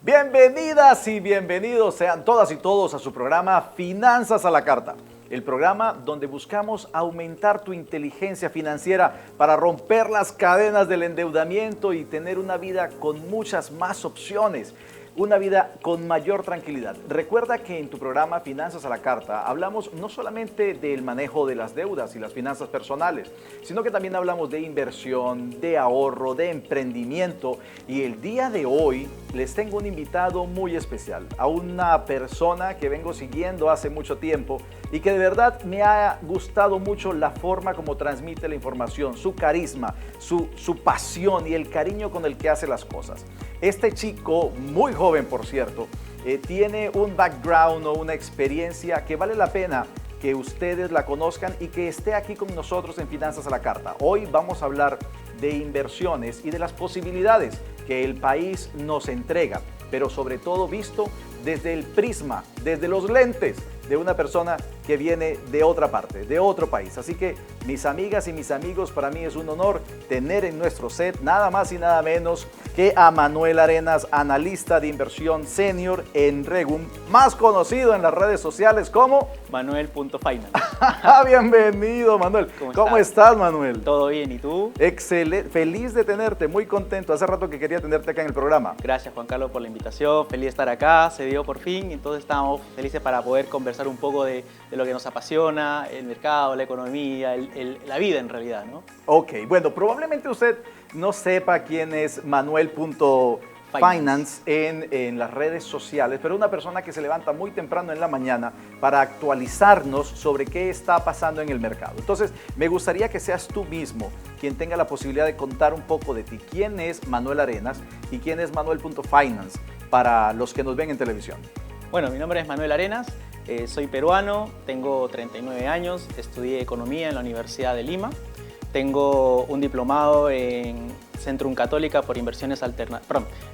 Bienvenidas y bienvenidos sean todas y todos a su programa Finanzas a la Carta, el programa donde buscamos aumentar tu inteligencia financiera para romper las cadenas del endeudamiento y tener una vida con muchas más opciones, una vida con mayor tranquilidad. Recuerda que en tu programa Finanzas a la Carta hablamos no solamente del manejo de las deudas y las finanzas personales, sino que también hablamos de inversión, de ahorro, de emprendimiento. Y el día de hoy les tengo un invitado muy especial, a una persona que vengo siguiendo hace mucho tiempo y que de verdad me ha gustado mucho la forma como transmite la información, su carisma, su pasión y el cariño con el que hace las cosas. Este chico, muy joven por cierto, tiene un background o una experiencia que vale la pena que ustedes la conozcan y que esté aquí con nosotros en Finanzas a la Carta. Hoy vamos a hablar de inversiones y de las posibilidades que el país nos entrega, pero sobre todo visto desde el prisma, desde los lentes de una persona que viene de otra parte, de otro país. Así que, mis amigas y mis amigos, para mí es un honor tener en nuestro set nada más y nada menos que a Manuel Arenas, analista de inversión senior en Regum, más conocido en las redes sociales como Manuel.finance. Bienvenido, Manuel. ¿Cómo estás, Manuel? Todo bien, ¿y tú? Excelente, feliz de tenerte, muy contento. Hace rato que quería tenerte acá en el programa. Gracias, Juan Carlos, por la invitación. Feliz de estar acá, se dio por fin. Entonces estamos felices para poder conversar un poco de lo que nos apasiona, el mercado, la economía, la vida en realidad, ¿no? Ok, bueno, probablemente usted no sepa quién es Manuel.finance en las redes sociales, pero una persona que se levanta muy temprano en la mañana para actualizarnos sobre qué está pasando en el mercado. Entonces, me gustaría que seas tú mismo quien tenga la posibilidad de contar un poco de ti. ¿Quién es Manuel Arenas y quién es Manuel.finance para los que nos ven en televisión? Bueno, mi nombre es Manuel Arenas, soy peruano, tengo 39 años, estudié economía en la Universidad de Lima, tengo un diplomado en Centrum Católica por inversiones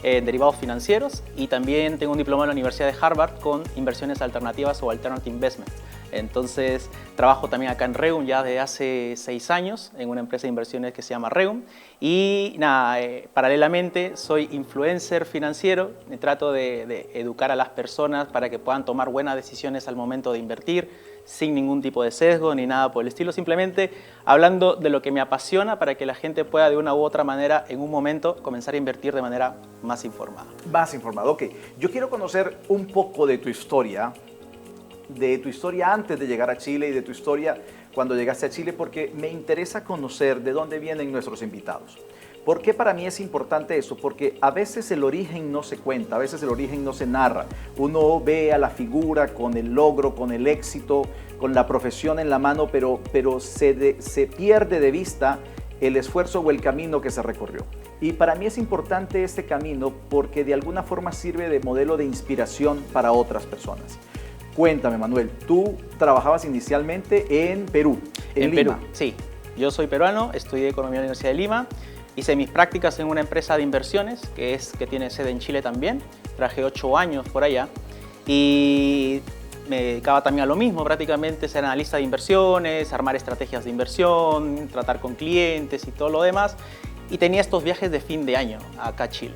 derivados financieros y también tengo un diplomado en la Universidad de Harvard con inversiones alternativas o Alternative Investment. Entonces trabajo también acá en Regum ya desde hace 6 años en una empresa de inversiones que se llama Regum y nada, paralelamente soy influencer financiero, trato de educar a las personas para que puedan tomar buenas decisiones al momento de invertir sin ningún tipo de sesgo ni nada por el estilo, simplemente hablando de lo que me apasiona para que la gente pueda de una u otra manera en un momento comenzar a invertir de manera más informada. Más informado, ok. Yo quiero conocer un poco de tu historia antes de llegar a Chile y de tu historia cuando llegaste a Chile, porque me interesa conocer de dónde vienen nuestros invitados. ¿Por qué para mí es importante eso? Porque a veces el origen no se cuenta, a veces el origen no se narra. Uno ve a la figura con el logro, con el éxito, con la profesión en la mano, pero se pierde de vista el esfuerzo o el camino que se recorrió. Y para mí es importante este camino porque de alguna forma sirve de modelo de inspiración para otras personas. Cuéntame, Manuel, tú trabajabas inicialmente en Perú, en Lima. Perú, sí. Yo soy peruano, estudié economía en la Universidad de Lima. Hice mis prácticas en una empresa de inversiones que tiene sede en Chile también. Trabajé 8 años por allá y me dedicaba también a lo mismo, prácticamente ser analista de inversiones, armar estrategias de inversión, tratar con clientes y todo lo demás. Y tenía estos viajes de fin de año acá a Chile.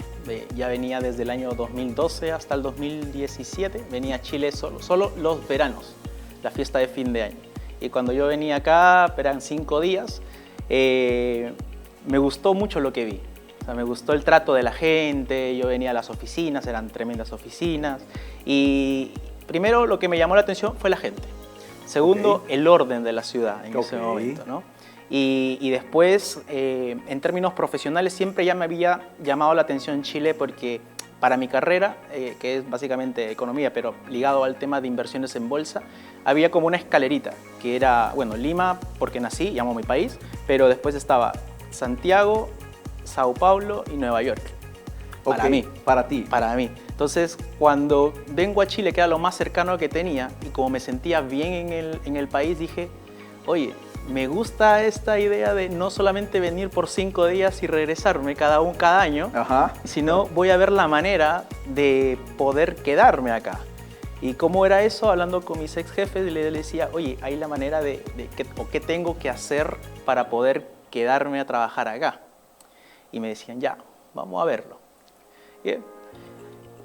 Ya venía desde el año 2012 hasta el 2017, venía a Chile solo los veranos, la fiesta de fin de año. Y cuando yo venía acá, eran 5 días, me gustó mucho lo que vi. O sea, me gustó el trato de la gente, yo venía a las oficinas, eran tremendas oficinas. Y primero lo que me llamó la atención fue la gente. Segundo, el orden de la ciudad en ese momento, ¿no? Y después, en términos profesionales, siempre ya me había llamado la atención Chile porque para mi carrera, que es básicamente economía, pero ligado al tema de inversiones en bolsa, había como una escalerita, que era, bueno, Lima, porque nací, llamo mi país, pero después estaba Santiago, Sao Paulo y Nueva York. Para mí. Para ti. Para mí. Entonces, cuando vengo a Chile, que era lo más cercano que tenía, y como me sentía bien en el país, dije, oye, me gusta esta idea de no solamente venir por 5 días y regresarme cada año, sino voy a ver la manera de poder quedarme acá. ¿Y cómo era eso? Hablando con mis ex jefes, le decía, oye, hay la manera qué tengo que hacer para poder quedarme a trabajar acá. y me decían, ya, vamos a verlo. Y,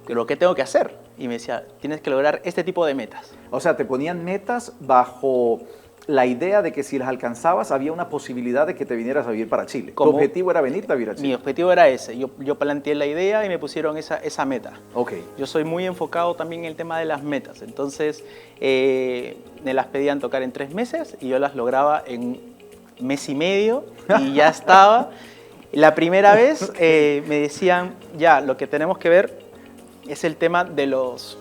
¿pero qué tengo que hacer? Y me decía, tienes que lograr este tipo de metas. O sea, te ponían metas bajo la idea de que si las alcanzabas había una posibilidad de que te vinieras a vivir para Chile. Tu objetivo era venirte a vivir a Chile. Mi objetivo era ese. Yo planteé la idea y me pusieron esa meta. Ok. Yo soy muy enfocado también en el tema de las metas. Entonces, me las pedían tocar en 3 meses y yo las lograba en 1 mes y medio y ya estaba. La primera vez me decían, ya, lo que tenemos que ver es el tema de las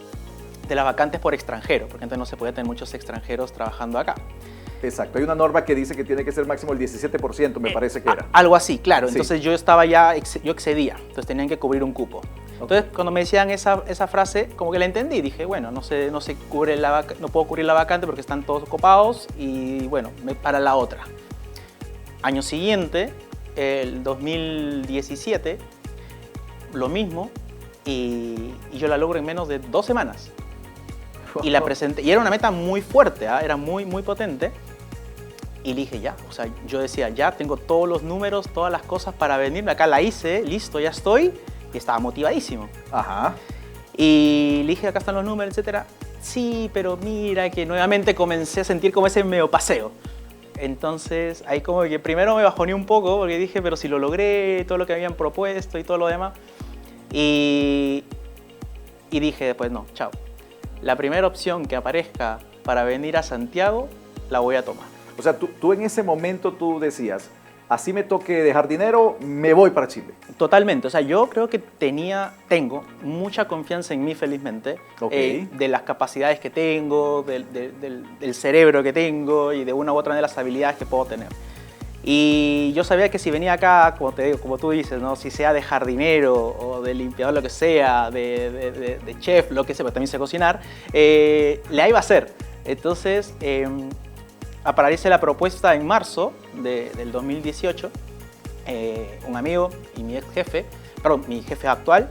vacantes por extranjero, porque entonces no se podía tener muchos extranjeros trabajando acá. Exacto, hay una norma que dice que tiene que ser máximo el 17%, me parece que era. Algo así, claro. Sí. Entonces yo excedía, entonces tenían que cubrir un cupo. Entonces cuando me decían esa frase, como que la entendí, dije, bueno, no puedo cubrir la vacante porque están todos ocupados y bueno, para la otra. Año siguiente, el 2017, lo mismo, y yo la logro en menos de 2 semanas. Y la presenté, y era una meta muy fuerte, era muy, muy potente. Y le dije, ya, o sea, yo decía, ya tengo todos los números, todas las cosas para venirme. Acá la hice, listo, ya estoy. Y estaba motivadísimo. Ajá. Y le dije, acá están los números, etcétera. Sí, pero mira que nuevamente comencé a sentir como ese medio paseo. Entonces, ahí como que primero me bajoné un poco porque dije, pero si lo logré, todo lo que me habían propuesto y todo lo demás. Y dije después, no, chao. La primera opción que aparezca para venir a Santiago, la voy a tomar. O sea, tú en ese momento tú decías, así me toque dejar dinero, me voy para Chile. Totalmente. O sea, yo creo que tengo mucha confianza en mí, felizmente, de las capacidades que tengo, del cerebro que tengo y de una u otra de las habilidades que puedo tener. Y yo sabía que si venía acá, como tú dices, ¿no? Si sea de jardinero o de limpiador, lo que sea, de chef, lo que sea, pero también sé cocinar, la iba a hacer. Entonces, aparece la propuesta en marzo del 2018, un amigo y mi ex jefe, perdón, mi jefe actual,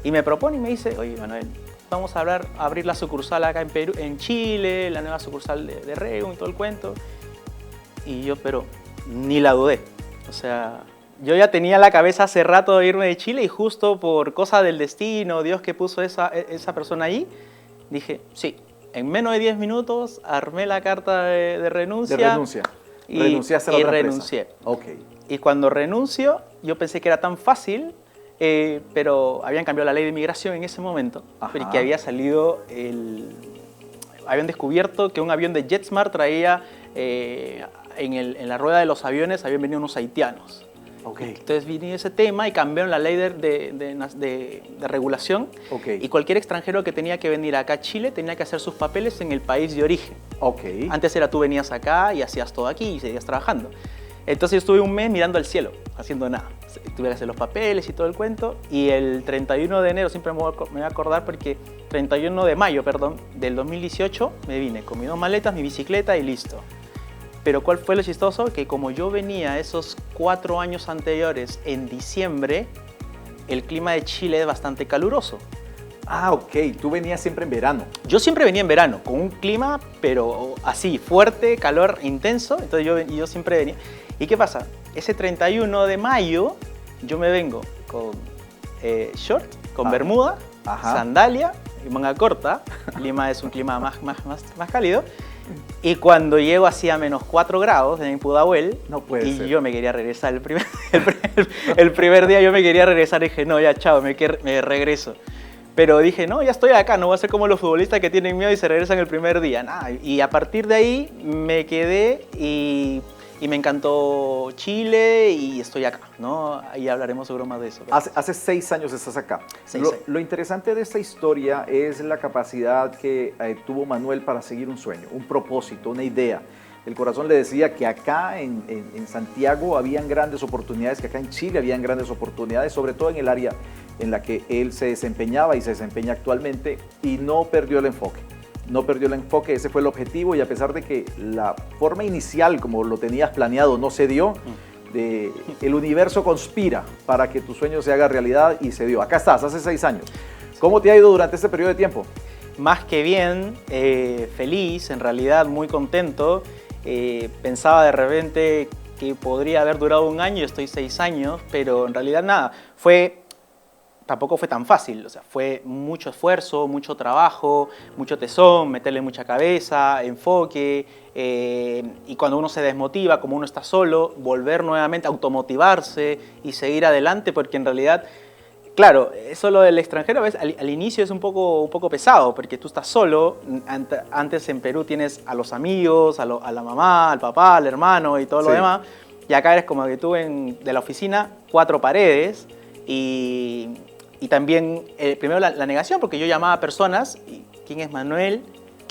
y me propone y me dice, oye, Manuel, vamos a abrir la sucursal acá en Perú, en Chile, la nueva sucursal de Reun y todo el cuento. Y yo, pero ni la dudé. O sea, yo ya tenía en la cabeza hace rato de irme de Chile y justo por cosa del destino, Dios que puso esa persona ahí, dije, sí. En menos de 10 minutos armé la carta de renuncia. De renuncia. Renunciaste a la otra renuncié. empresa. Ok. Y cuando renuncio, yo pensé que era tan fácil, pero habían cambiado la ley de inmigración en ese momento. Porque había salido habían descubierto que un avión de JetSmart traía, en la rueda de los aviones habían venido unos haitianos. Okay. Entonces vino ese tema y cambiaron la ley de regulación. Okay. Y cualquier extranjero que tenía que venir acá a Chile tenía que hacer sus papeles en el país de origen. Okay. Antes era tú venías acá y hacías todo aquí y seguías trabajando. Entonces yo estuve 1 mes mirando al cielo, haciendo nada. Tuve que hacer los papeles y todo el cuento. Y el 31 de enero, siempre me voy a acordar porque 31 de mayo, perdón, del 2018 me vine con mis 2 maletas, mi bicicleta y listo. Pero ¿cuál fue lo chistoso? Que como yo venía esos 4 años anteriores en diciembre, el clima de Chile es bastante caluroso. Ah, ok. Tú venías siempre en verano. Yo siempre venía en verano, con un clima, pero así, fuerte, calor intenso. Entonces yo siempre venía. ¿Y qué pasa? Ese 31 de mayo yo me vengo con short, con bermuda, sandalia y manga corta. Lima es un clima más cálido. Y cuando llego así a menos 4 grados en Pudahuel, no puede ser. Yo me quería regresar el primer día yo me quería regresar y dije, no, ya chao, me regreso. Pero dije, no, ya estoy acá, no voy a ser como los futbolistas que tienen miedo y se regresan el primer día. Nah, y a partir de ahí me quedé y me encantó Chile y estoy acá, ¿no? Ahí hablaremos seguro más de eso. Hace 6 años estás acá. Lo interesante de esta historia es la capacidad que tuvo Manuel para seguir un sueño, un propósito, una idea. El corazón le decía que acá en Santiago habían grandes oportunidades, que acá en Chile habían grandes oportunidades, sobre todo en el área en la que él se desempeñaba y se desempeña actualmente, y no perdió el enfoque. No perdió el enfoque, ese fue el objetivo, y a pesar de que la forma inicial, como lo tenías planeado, no se dio, el universo conspira para que tu sueño se haga realidad y se dio. Acá estás, hace 6 años. ¿Cómo te ha ido durante este periodo de tiempo? Más que bien, feliz, en realidad muy contento. Pensaba de repente que podría haber durado un año y estoy 6 años, pero en realidad nada, tampoco fue tan fácil, o sea, fue mucho esfuerzo, mucho trabajo, mucho tesón, meterle mucha cabeza, enfoque, y cuando uno se desmotiva, como uno está solo, volver nuevamente a automotivarse y seguir adelante, porque en realidad, claro, eso lo del extranjero a veces, al inicio es un poco pesado, porque tú estás solo, antes en Perú tienes a los amigos, a la mamá, al papá, al hermano y todo lo demás, y acá eres como que tú de la oficina, 4 paredes, y también, primero la negación, porque yo llamaba a personas, y, ¿quién es Manuel?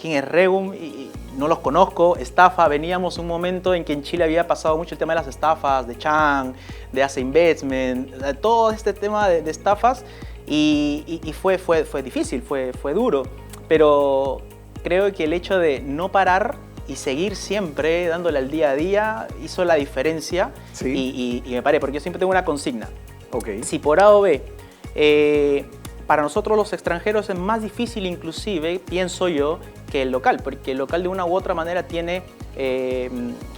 ¿Quién es Regum? Y no los conozco, estafa. Veníamos un momento en que en Chile había pasado mucho el tema de las estafas, de Chang, de Ace Investment, todo este tema de estafas, y fue difícil, fue duro. Pero creo que el hecho de no parar y seguir siempre dándole al día a día hizo la diferencia. Sí. Y me paré, porque yo siempre tengo una consigna. Okay. Si por A o B, para nosotros los extranjeros es más difícil inclusive, pienso yo, que el local, porque el local de una u otra manera tiene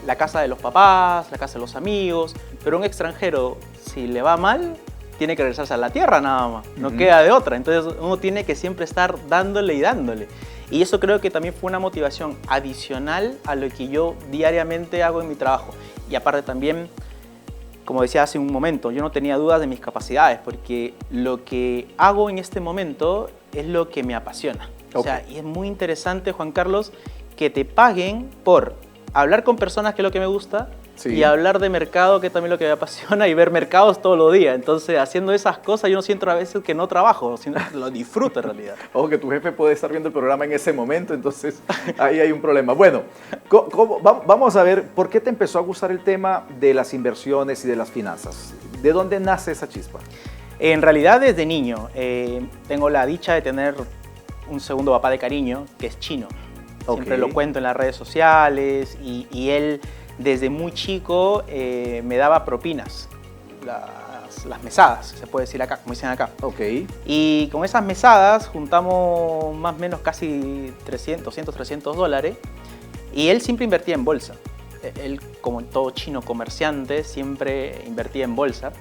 la casa de los papás, la casa de los amigos, pero un extranjero, si le va mal, tiene que regresarse a la tierra nada más, no queda de otra, entonces uno tiene que siempre estar dándole y dándole. Y eso creo que también fue una motivación adicional a lo que yo diariamente hago en mi trabajo. Y aparte también, como decía hace un momento, yo no tenía dudas de mis capacidades, porque lo que hago en este momento es lo que me apasiona. O sea, y es muy interesante, Juan Carlos, que te paguen por hablar con personas, que es lo que me gusta, y hablar de mercado, que es también lo que me apasiona, y ver mercados todos los días. Entonces, haciendo esas cosas, yo no siento a veces que no trabajo, sino que lo disfruto en realidad. Ojo, que tu jefe puede estar viendo el programa en ese momento, entonces ahí hay un problema. Bueno, vamos a ver, ¿por qué te empezó a gustar el tema de las inversiones y de las finanzas? ¿De dónde nace esa chispa? En realidad, desde niño, tengo la dicha de tener un segundo papá de cariño, que es chino. Siempre lo cuento en las redes sociales, y él desde muy chico me daba propinas, las mesadas, se puede decir acá, como dicen acá. Y con esas mesadas juntamos más o menos casi 200, 300 dólares, y él siempre invertía en bolsa. Él, como todo chino comerciante, siempre invertía en bolsa,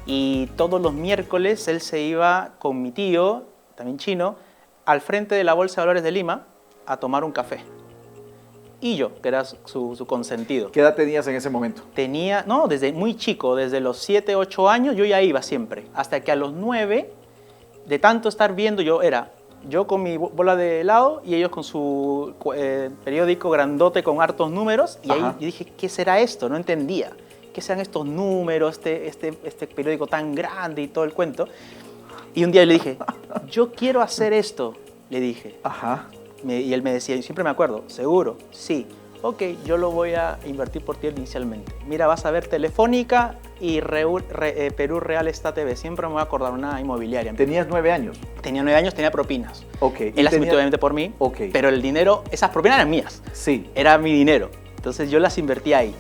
y todos los miércoles él se iba con mi tío, también chino, al frente de la Bolsa de Valores de Lima a tomar un café. Y yo, que era su consentido. ¿Qué edad tenías en ese momento? No, desde muy chico, desde los 7, 8 años, yo ya iba siempre. Hasta que a los 9, de tanto estar viendo, yo con mi bola de helado y ellos con su periódico grandote con hartos números. Y ahí yo dije, ¿qué será esto? No entendía. ¿Qué serán estos números, este periódico tan grande y todo el cuento? Y un día le dije, yo quiero hacer esto, le dije. Y él me decía, y siempre me acuerdo, ¿seguro? Sí. Ok, yo lo voy a invertir por ti inicialmente. Mira, vas a ver Telefónica y Perú Real Estate TV. Siempre me voy a acordar, una inmobiliaria. ¿Tenías 9 años? Tenía 9 años, tenía propinas. Él las invirtió obviamente por mí, pero el dinero, esas propinas eran mías. Sí. Era mi dinero. Entonces yo las invertí ahí.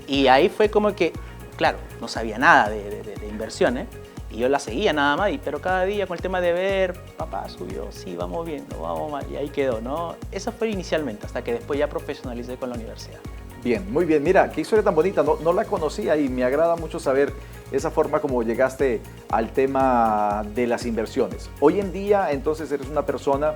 Y ahí fue como que, claro, no sabía nada de inversiones. Y yo la seguía nada más, pero cada día con el tema de ver, papá subió, sí, vamos bien, no vamos mal, y ahí quedó, ¿no? Eso fue inicialmente, hasta que después ya profesionalicé con la universidad. Bien, muy bien. Mira, qué historia tan bonita, no la conocía y me agrada mucho saber esa forma como llegaste al tema de las inversiones. Hoy en día, entonces, eres una persona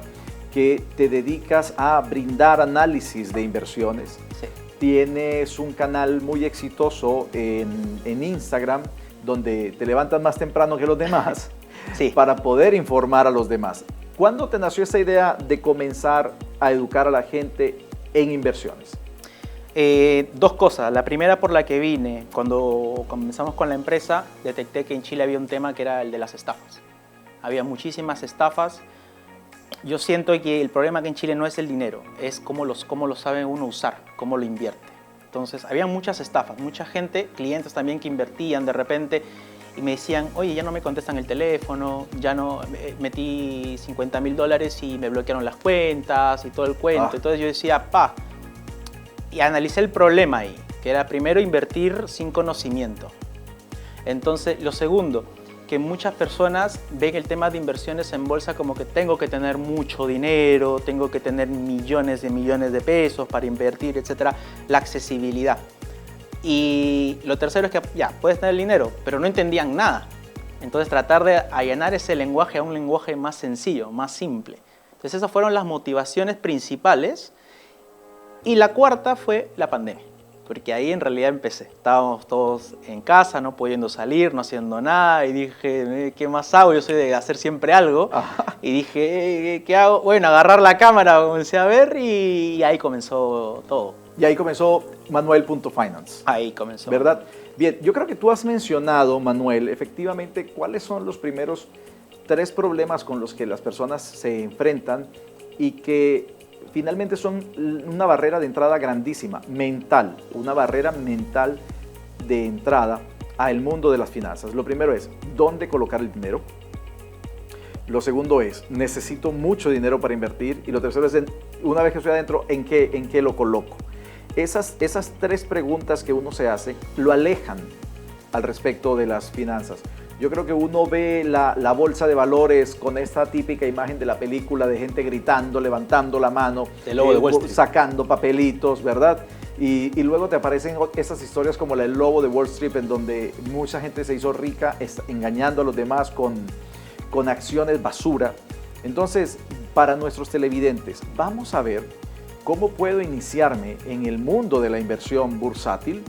que te dedicas a brindar análisis de inversiones. Sí. Tienes un canal muy exitoso en Instagram, donde te levantas más temprano que los demás para poder informar a los demás. ¿Cuándo te nació esa idea de comenzar a educar a la gente en inversiones? 2 cosas. La primera, por la que vine, cuando comenzamos con la empresa, detecté que en Chile había un tema que era el de las estafas. Había muchísimas estafas. Yo siento que el problema que en Chile no es el dinero, es cómo lo sabe uno usar, cómo lo invierte. Entonces, había muchas estafas, mucha gente, clientes también que invertían de repente y me decían, oye, ya no me contestan el teléfono, ya no, metí $50,000 y me bloquearon las cuentas y todo el cuento. Entonces yo decía, y analicé el problema ahí, que era primero invertir sin conocimiento. Entonces, lo segundo, que muchas personas ven el tema de inversiones en bolsa como que tengo que tener mucho dinero, tengo que tener millones de pesos para invertir, etc. La accesibilidad. Y lo tercero es que ya, puedes tener el dinero, pero no entendían nada. Entonces tratar de allanar ese lenguaje a un lenguaje más sencillo, más simple. Entonces esas fueron las motivaciones principales. Y la cuarta fue la pandemia, porque ahí en realidad empecé. Estábamos todos en casa, no pudiendo salir, no haciendo nada, y dije, ¿qué más hago? Yo soy de hacer siempre algo. Ajá. Y dije, ¿qué hago? Bueno, agarrar la cámara, comencé a ver y ahí comenzó todo. Y ahí comenzó Manuel.finance. Ahí comenzó. ¿Verdad? Bien, yo creo que tú has mencionado, Manuel, efectivamente, cuáles son los primeros 3 problemas con los que las personas se enfrentan y que finalmente son una barrera de entrada grandísima, mental, una barrera mental de entrada al mundo de las finanzas. Lo primero es, ¿dónde colocar el dinero? Lo segundo es, necesito mucho dinero para invertir. Y lo tercero es, una vez que estoy adentro, ¿en qué lo coloco? Esas 3 preguntas que uno se hace lo alejan al respecto de las finanzas. Yo creo que uno ve la bolsa de valores con esta típica imagen de la película de gente gritando, levantando la mano, el lobo de Wall Street, sacando papelitos, ¿verdad? Y luego te aparecen esas historias como la del lobo de Wall Street, en donde mucha gente se hizo rica engañando a los demás con acciones basura. Entonces, para nuestros televidentes, vamos a ver cómo puedo iniciarme en el mundo de la inversión bursátil.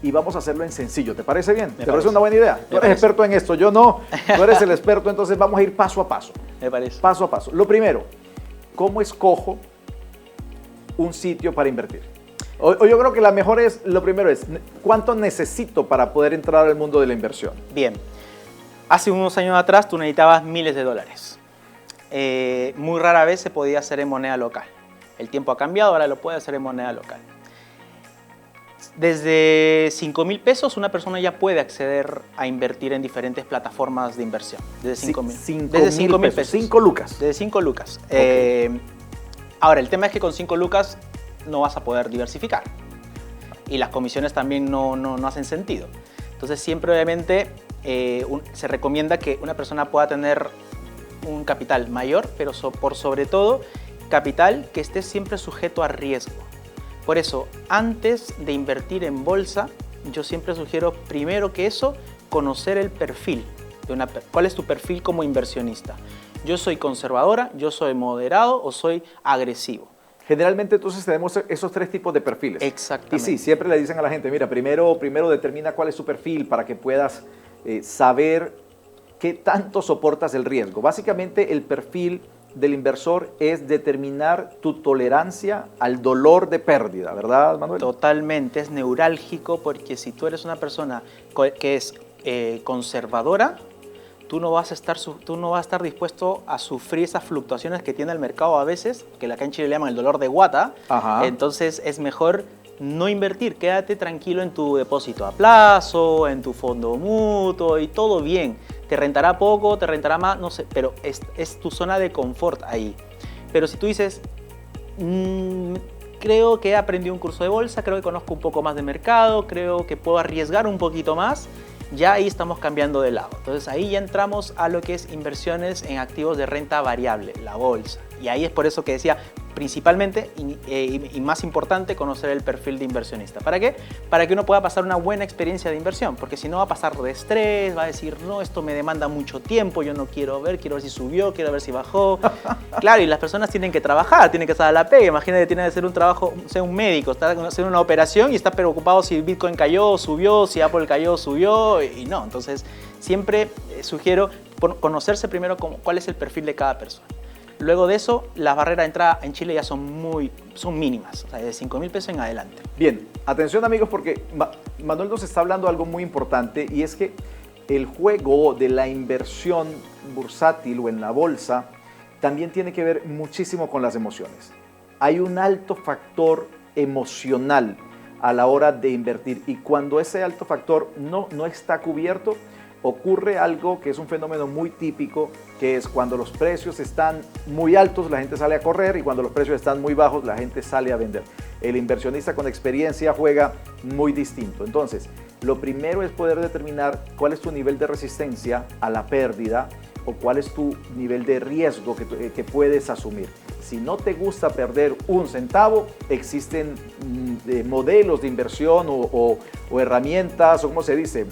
Y vamos a hacerlo en sencillo. ¿Te parece bien? ¿Te parece una buena idea? Tú eres experto en esto, yo no. Tú eres el experto, entonces vamos a ir paso a paso. Me parece. Paso a paso. Lo primero, ¿cómo escojo un sitio para invertir? O yo creo que lo primero es, ¿cuánto necesito para poder entrar al mundo de la inversión? Bien. Hace unos años atrás tú necesitabas miles de dólares. Muy rara vez se podía hacer en moneda local. El tiempo ha cambiado, ahora lo puede hacer en moneda local. Desde 5.000 pesos una persona ya puede acceder a invertir en diferentes plataformas de inversión. Desde 5.000. Desde 5.000 pesos. 5 lucas. Desde 5 lucas. Okay. Ahora, el tema es que con 5 lucas no vas a poder diversificar. Y las comisiones también no hacen sentido. Entonces siempre obviamente se recomienda que una persona pueda tener un capital mayor, pero por sobre todo capital que esté siempre sujeto a riesgo. Por eso, antes de invertir en bolsa, yo siempre sugiero, primero que eso, conocer el perfil. ¿Cuál es tu perfil como inversionista? ¿Yo soy conservadora, yo soy moderado o soy agresivo? Generalmente entonces tenemos esos 3 tipos de perfiles. Exactamente. Y sí, siempre le dicen a la gente, mira, primero determina cuál es tu perfil para que puedas saber qué tanto soportas el riesgo. Básicamente el perfil del inversor es determinar tu tolerancia al dolor de pérdida, ¿verdad, Manuel? Totalmente, es neurálgico porque si tú eres una persona que es conservadora, tú no vas a estar dispuesto a sufrir esas fluctuaciones que tiene el mercado a veces, que acá en Chile le llaman el dolor de guata. Ajá. Entonces es mejor no invertir, quédate tranquilo en tu depósito a plazo, en tu fondo mutuo y todo bien. Te rentará poco, te rentará más, no sé, pero es tu zona de confort ahí. Pero si tú dices, creo que he aprendido un curso de bolsa, creo que conozco un poco más de mercado, creo que puedo arriesgar un poquito más, ya ahí estamos cambiando de lado. Entonces ahí ya entramos a lo que es inversiones en activos de renta variable, la bolsa. Y ahí es por eso que decía, principalmente y más importante, conocer el perfil de inversionista. ¿Para qué? Para que uno pueda pasar una buena experiencia de inversión, porque si no va a pasar de estrés, va a decir, no, esto me demanda mucho tiempo, yo no quiero ver si subió, quiero ver si bajó. Claro, y las personas tienen que trabajar, tienen que estar a la pega. Imagínate, tiene que hacer un trabajo, sea un médico, está haciendo una operación y está preocupado si Bitcoin cayó o subió, si Apple cayó o subió, y no. Entonces, siempre sugiero conocerse primero cuál es el perfil de cada persona. Luego de eso, las barreras de entrada en Chile ya son mínimas, o sea, de 5.000 pesos en adelante. Bien, atención amigos, porque Manuel nos está hablando de algo muy importante, y es que el juego de la inversión bursátil o en la bolsa también tiene que ver muchísimo con las emociones. Hay un alto factor emocional a la hora de invertir, y cuando ese alto factor no está cubierto, ocurre algo que es un fenómeno muy típico, que es cuando los precios están muy altos, la gente sale a correr, y cuando los precios están muy bajos, la gente sale a vender. El inversionista con experiencia juega muy distinto. Entonces, lo primero es poder determinar cuál es tu nivel de resistencia a la pérdida o cuál es tu nivel de riesgo que puedes asumir. Si no te gusta perder un centavo, existen modelos de inversión o herramientas, o ¿cómo se dice?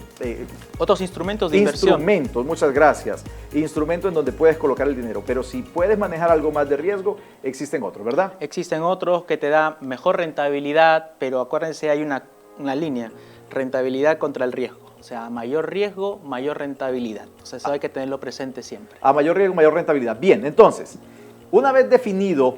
Otros instrumentos de inversión. Instrumentos, muchas gracias. Instrumentos en donde puedes colocar el dinero. Pero si puedes manejar algo más de riesgo, existen otros, ¿verdad? Existen otros que te dan mejor rentabilidad, pero acuérdense, hay una línea, rentabilidad contra el riesgo. O sea, mayor riesgo, mayor rentabilidad. O sea, eso hay que tenerlo presente siempre. A mayor riesgo, mayor rentabilidad. Bien, entonces, una vez definido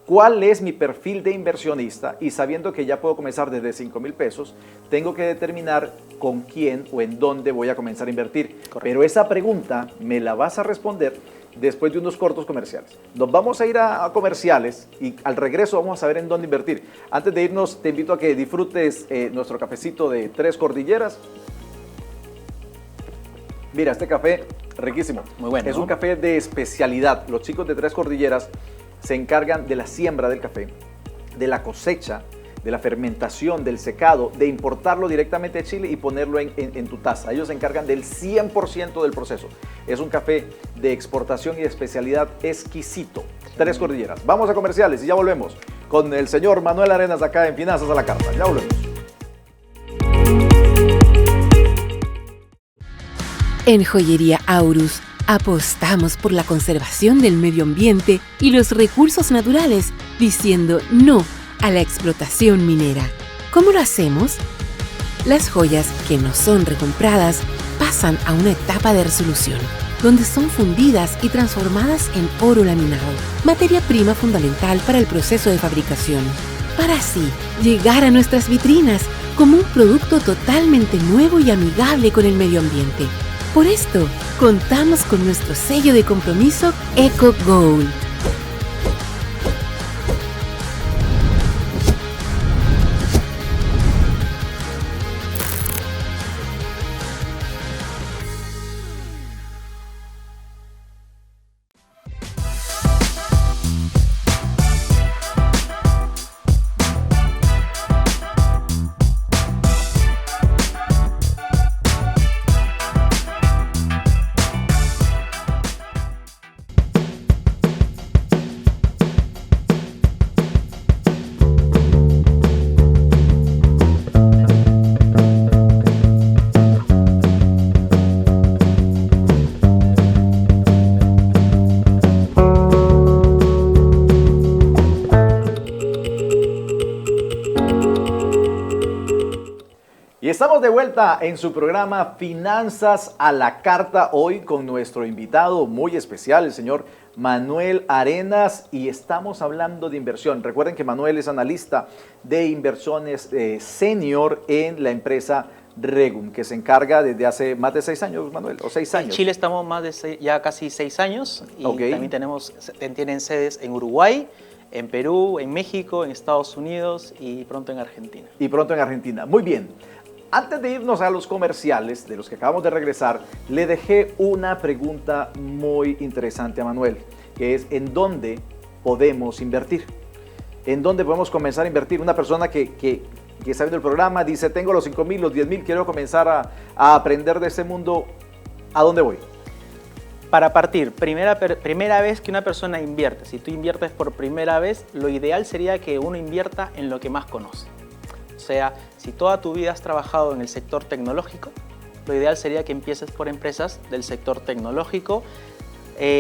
cuál es mi perfil de inversionista y sabiendo que ya puedo comenzar desde 5,000 pesos, tengo que determinar con quién o en dónde voy a comenzar a invertir. Correcto. Pero esa pregunta me la vas a responder después de unos cortos comerciales. Nos vamos a ir a comerciales y al regreso vamos a saber en dónde invertir. Antes de irnos, te invito a que disfrutes nuestro cafecito de Tres Cordilleras. Mira, este café riquísimo. Muy bueno. Es un café de especialidad. Los chicos de Tres Cordilleras se encargan de la siembra del café, de la cosecha, de la fermentación, del secado, de importarlo directamente de Chile y ponerlo en tu taza. Ellos se encargan del 100% del proceso. Es un café de exportación y de especialidad exquisito. Tres Cordilleras. Vamos a comerciales y ya volvemos con el señor Manuel Arenas acá en Finanzas a la Carta. Ya volvemos. En Joyería Aurus apostamos por la conservación del medio ambiente y los recursos naturales, diciendo no a la explotación minera. ¿Cómo lo hacemos? Las joyas que no son recompradas pasan a una etapa de resolución, donde son fundidas y transformadas en oro laminado, materia prima fundamental para el proceso de fabricación, para así llegar a nuestras vitrinas como un producto totalmente nuevo y amigable con el medio ambiente. Por esto, contamos con nuestro sello de compromiso EcoGold. Estamos de vuelta en su programa Finanzas a la Carta, hoy con nuestro invitado muy especial, el señor Manuel Arenas, y estamos hablando de inversión. Recuerden que Manuel es analista de inversiones senior en la empresa Regum, que se encarga desde hace más de 6 años, Manuel, o 6 años. En Chile estamos ya casi 6 años y también tienen sedes en Uruguay, en Perú, en México, en Estados Unidos y pronto en Argentina. Y pronto en Argentina. Muy bien. Antes de irnos a los comerciales, de los que acabamos de regresar, le dejé una pregunta muy interesante a Manuel, que es ¿en dónde podemos invertir? ¿En dónde podemos comenzar a invertir? Una persona que está viendo el programa dice, tengo los 5,000, los 10,000, quiero comenzar a aprender de este mundo, ¿a dónde voy? Para partir, primera vez que una persona invierte, si tú inviertes por primera vez, lo ideal sería que uno invierta en lo que más conoce. O sea, si toda tu vida has trabajado en el sector tecnológico, lo ideal sería que empieces por empresas del sector tecnológico.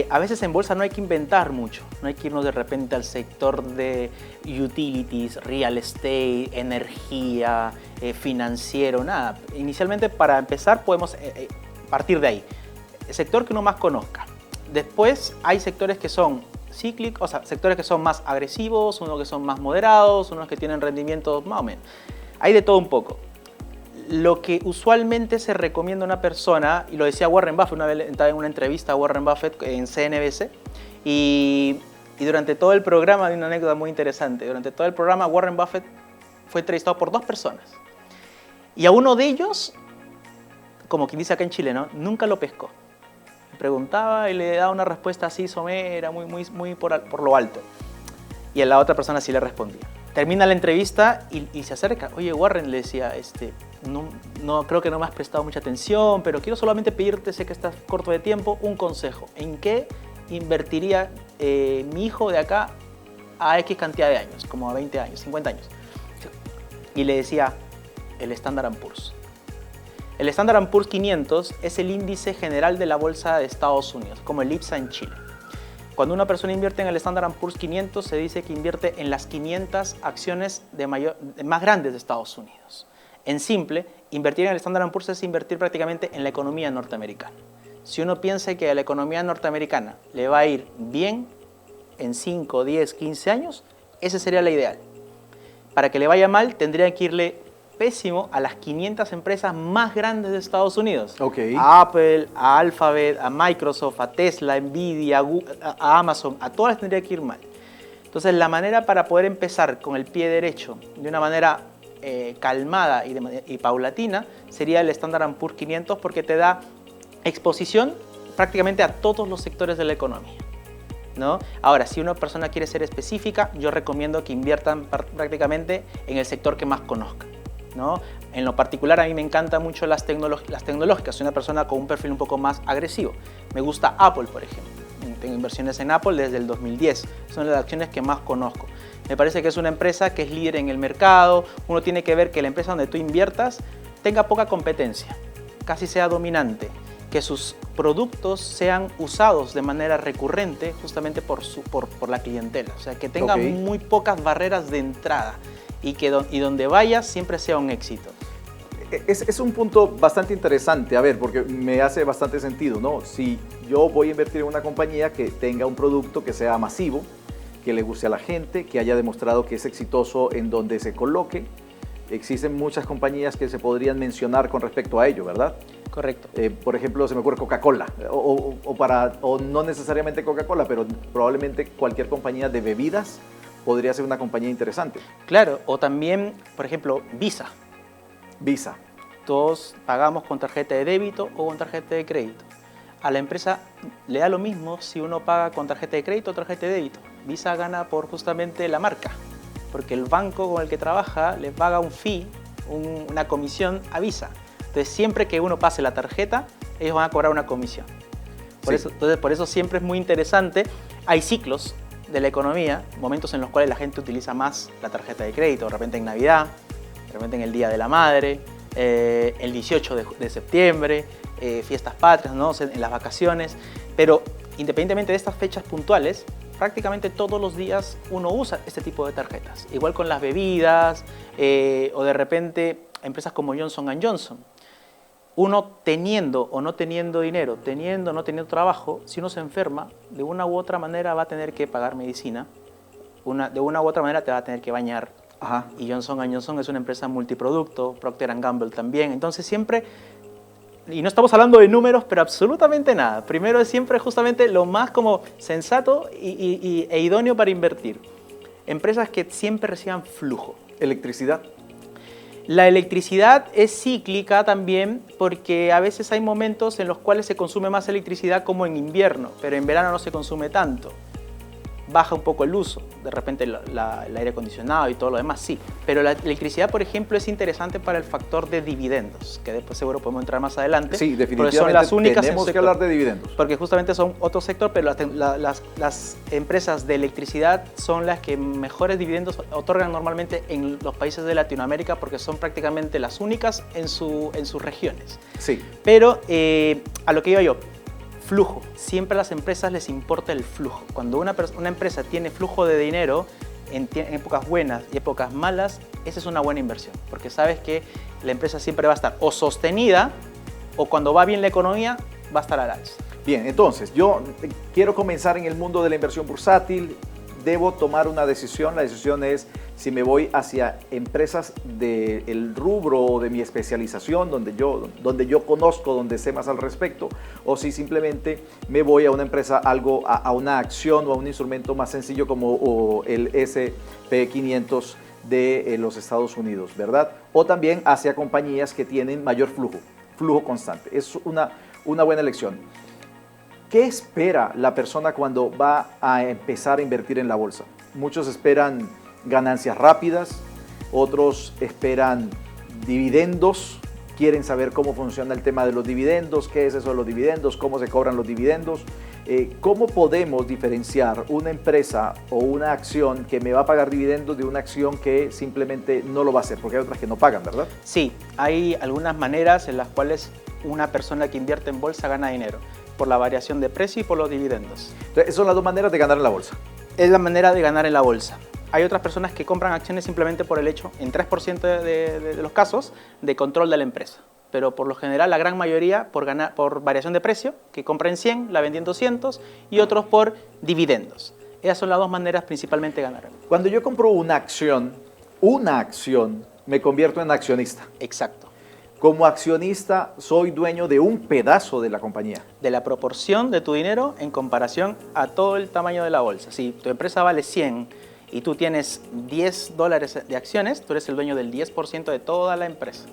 A veces en bolsa no hay que inventar mucho, no hay que irnos de repente al sector de utilities, real estate, energía, financiero, nada. Inicialmente, para empezar, podemos partir de ahí. El sector que uno más conozca. Después hay sectores que son cíclicos, o sea, sectores que son más agresivos, unos que son más moderados, unos que tienen rendimientos más o menos. Hay de todo un poco. Lo que usualmente se recomienda a una persona, y lo decía Warren Buffett, una vez estaba en una entrevista a Warren Buffett en CNBC, y durante todo el programa, hay una anécdota muy interesante, durante todo el programa Warren Buffett fue entrevistado por 2 personas, y a uno de ellos, como quien dice acá en Chile, ¿no?, nunca lo pescó. Preguntaba y le daba una respuesta así somera, muy por lo alto. Y a la otra persona sí le respondía. Termina la entrevista y se acerca. Oye, Warren, le decía, no creo que no me has prestado mucha atención, pero quiero solamente pedirte, sé que estás corto de tiempo, un consejo. ¿En qué invertiría mi hijo de acá a X cantidad de años, como a 20 años, 50 años? Y le decía, el Standard & Poor's. El Standard & Poor's 500 es el índice general de la bolsa de Estados Unidos, como el IPSA en Chile. Cuando una persona invierte en el Standard & Poor's 500, se dice que invierte en las 500 acciones más grandes de Estados Unidos. En simple, invertir en el Standard & Poor's es invertir prácticamente en la economía norteamericana. Si uno piensa que a la economía norteamericana le va a ir bien en 5, 10, 15 años, esa sería la ideal. Para que le vaya mal, tendría que irle pésimo a las 500 empresas más grandes de Estados Unidos. Okay. A Apple, a Alphabet, a Microsoft, a Tesla, a Nvidia, a Google, a Amazon, a todas les tendría que ir mal. Entonces, la manera para poder empezar con el pie derecho, de una manera calmada y paulatina, sería el Standard & Poor's 500 porque te da exposición prácticamente a todos los sectores de la economía, ¿no? Ahora, si una persona quiere ser específica, yo recomiendo que inviertan prácticamente en el sector que más conozca, ¿no? En lo particular, a mí me encantan mucho las tecnológicas. Soy una persona con un perfil un poco más agresivo. Me gusta Apple, por ejemplo. Tengo inversiones en Apple desde el 2010. Son las acciones que más conozco. Me parece que es una empresa que es líder en el mercado. Uno tiene que ver que la empresa donde tú inviertas tenga poca competencia, casi sea dominante, que sus productos sean usados de manera recurrente justamente por la clientela. O sea, que tenga muy pocas barreras de entrada y donde vaya siempre sea un éxito. Es un punto bastante interesante, a ver, porque me hace bastante sentido, ¿no? Si yo voy a invertir en una compañía que tenga un producto que sea masivo, que le guste a la gente, que haya demostrado que es exitoso en donde se coloque, existen muchas compañías que se podrían mencionar con respecto a ello, ¿verdad? Correcto. Por ejemplo, se me ocurre Coca-Cola, o no necesariamente Coca-Cola, pero probablemente cualquier compañía de bebidas podría ser una compañía interesante. Claro, o también, por ejemplo, Visa. Visa. Todos pagamos con tarjeta de débito o con tarjeta de crédito. A la empresa le da lo mismo si uno paga con tarjeta de crédito o tarjeta de débito. Visa gana por justamente la marca, porque el banco con el que trabaja le paga un fee, una comisión a Visa. Entonces, siempre que uno pase la tarjeta, ellos van a cobrar una comisión. Por eso siempre es muy interesante. Hay ciclos de la economía, momentos en los cuales la gente utiliza más la tarjeta de crédito, de repente en Navidad, de repente en el Día de la Madre, el 18 de septiembre, fiestas patrias, ¿no? En las vacaciones. Pero independientemente de estas fechas puntuales, prácticamente todos los días uno usa este tipo de tarjetas. Igual con las bebidas o de repente empresas como Johnson & Johnson. Uno teniendo o no teniendo dinero, teniendo o no teniendo trabajo, si uno se enferma, de una u otra manera va a tener que pagar medicina, de una u otra manera te va a tener que bañar. Ajá. Y Johnson & Johnson es una empresa multiproducto, Procter & Gamble también. Entonces siempre, y no estamos hablando de números, pero absolutamente nada. Primero es siempre justamente lo más como sensato e idóneo para invertir. Empresas que siempre reciban flujo. Electricidad. La electricidad es cíclica también porque a veces hay momentos en los cuales se consume más electricidad como en invierno, pero en verano no se consume tanto. Baja un poco el uso, de repente el aire acondicionado y todo lo demás, sí. Pero la electricidad, por ejemplo, es interesante para el factor de dividendos, que después seguro podemos entrar más adelante. Sí, definitivamente son las únicas tenemos que hablar de dividendos. Porque justamente son otro sector, pero las empresas de electricidad son las que mejores dividendos otorgan normalmente en los países de Latinoamérica porque son prácticamente las únicas en sus regiones. Sí. Pero a lo que iba yo, flujo. Siempre a las empresas les importa el flujo. Cuando una empresa tiene flujo de dinero en épocas buenas y épocas malas, esa es una buena inversión, porque sabes que la empresa siempre va a estar o sostenida o cuando va bien la economía va a estar al alza. Bien, entonces yo quiero comenzar en el mundo de la inversión bursátil. Debo tomar una decisión. La decisión es si me voy hacia empresas del rubro o de mi especialización, donde yo conozco, donde sé más al respecto, o si simplemente me voy a una empresa, a una acción o a un instrumento más sencillo como el S&P 500 de los Estados Unidos, ¿verdad? O también hacia compañías que tienen mayor flujo constante. Es una buena elección. ¿Qué espera la persona cuando va a empezar a invertir en la bolsa? Muchos esperan ganancias rápidas, otros esperan dividendos, quieren saber cómo funciona el tema de los dividendos, qué es eso de los dividendos, cómo se cobran los dividendos. ¿Cómo podemos diferenciar una empresa o una acción que me va a pagar dividendos de una acción que simplemente no lo va a hacer? Porque hay otras que no pagan, ¿verdad? Sí, hay algunas maneras en las cuales una persona que invierte en bolsa gana dinero, por la variación de precio y por los dividendos. Entonces, esas son las dos maneras de ganar en la bolsa. Es la manera de ganar en la bolsa. Hay otras personas que compran acciones simplemente por el hecho, en 3% de los casos, de control de la empresa. Pero por lo general, la gran mayoría por variación de precio, que compra en 100, la vende en 200, y otros por dividendos. Esas son las dos maneras principalmente de ganar. Cuando yo compro una acción, me convierto en accionista. Exacto. Como accionista, soy dueño de un pedazo de la compañía. De la proporción de tu dinero en comparación a todo el tamaño de la bolsa. Si tu empresa vale 100 y tú tienes $10 de acciones, tú eres el dueño del 10% de toda la empresa.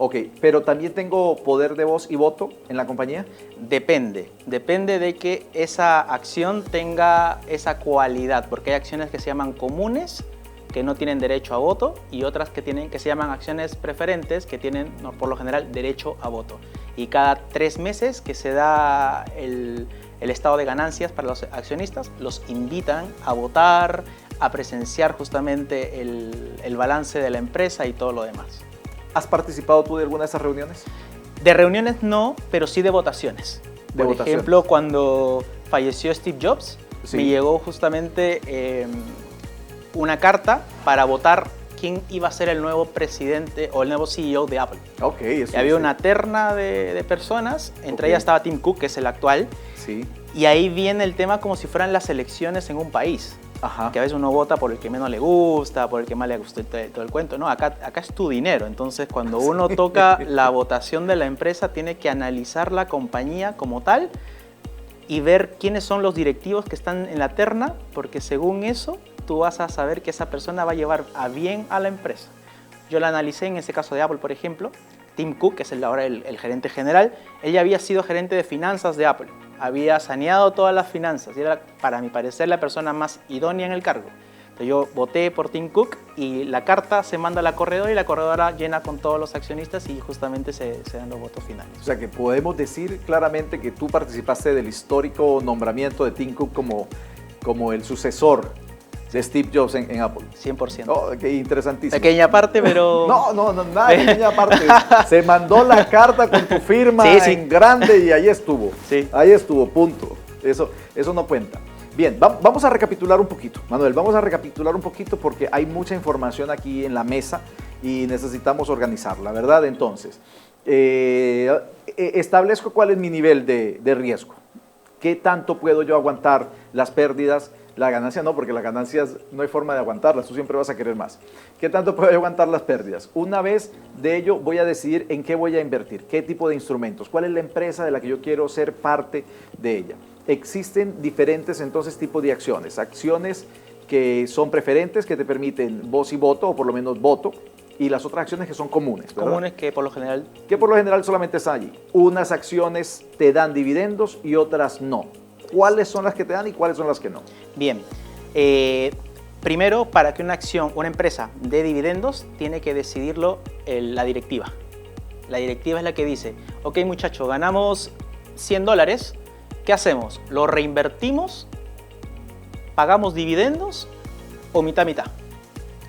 Ok, pero también tengo poder de voz y voto en la compañía. Depende de que esa acción tenga esa cualidad, porque hay acciones que se llaman comunes, que no tienen derecho a voto, y otras que se llaman acciones preferentes, que tienen por lo general derecho a voto. Y cada 3 meses que se da el estado de ganancias para los accionistas, los invitan a votar, a presenciar justamente el balance de la empresa y todo lo demás. ¿Has participado tú de alguna de esas reuniones? De reuniones no, pero sí de votaciones. Por ejemplo, cuando falleció Steve Jobs, sí, me llegó justamente una carta para votar quién iba a ser el nuevo presidente o el nuevo CEO de Apple. Eso y había una terna de personas, entre ellas estaba Tim Cook, que es el actual. Sí. Y ahí viene el tema como si fueran las elecciones en un país. Ajá. Que a veces uno vota por el que menos le gusta, por el que más le gustó todo el cuento. No, acá es tu dinero. Entonces, cuando uno toca la votación de la empresa, tiene que analizar la compañía como tal y ver quiénes son los directivos que están en la terna, porque según eso, tú vas a saber que esa persona va a llevar a bien a la empresa. Yo la analicé en ese caso de Apple, por ejemplo. Tim Cook, que es ahora el gerente general, él ya había sido gerente de finanzas de Apple. Había saneado todas las finanzas y era, para mi parecer, la persona más idónea en el cargo. Entonces yo voté por Tim Cook y la carta se manda a la corredora y la corredora llena con todos los accionistas y justamente se dan los votos finales. O sea que podemos decir claramente que tú participaste del histórico nombramiento de Tim Cook como el sucesor de Steve Jobs en Apple. 100%. Oh, qué interesantísimo. Pequeña parte, pero... No, nada de pequeña parte. Se mandó la carta con tu firma en grande y ahí estuvo. Sí. Ahí estuvo, punto. Eso no cuenta. Bien, vamos a recapitular un poquito. Manuel, vamos a recapitular un poquito porque hay mucha información aquí en la mesa y necesitamos organizarla, ¿verdad? Entonces, establezco cuál es mi nivel de riesgo. ¿Qué tanto puedo yo aguantar las pérdidas? La ganancia no, porque las ganancias no hay forma de aguantarlas, tú siempre vas a querer más. ¿Qué tanto puedo aguantar las pérdidas? Una vez de ello voy a decidir en qué voy a invertir, qué tipo de instrumentos, cuál es la empresa de la que yo quiero ser parte de ella. Existen diferentes entonces tipos de acciones, acciones que son preferentes, que te permiten voz y voto, o por lo menos voto, y las otras acciones que son comunes, ¿verdad? Comunes que por lo general... Que por lo general solamente están allí. Unas acciones te dan dividendos y otras no. ¿Cuáles son las que te dan y cuáles son las que no? Bien, primero, para que una empresa dé dividendos, tiene que decidirlo la directiva. La directiva es la que dice, ok muchacho, ganamos $100, ¿qué hacemos? ¿Lo reinvertimos? ¿Pagamos dividendos? ¿O mitad?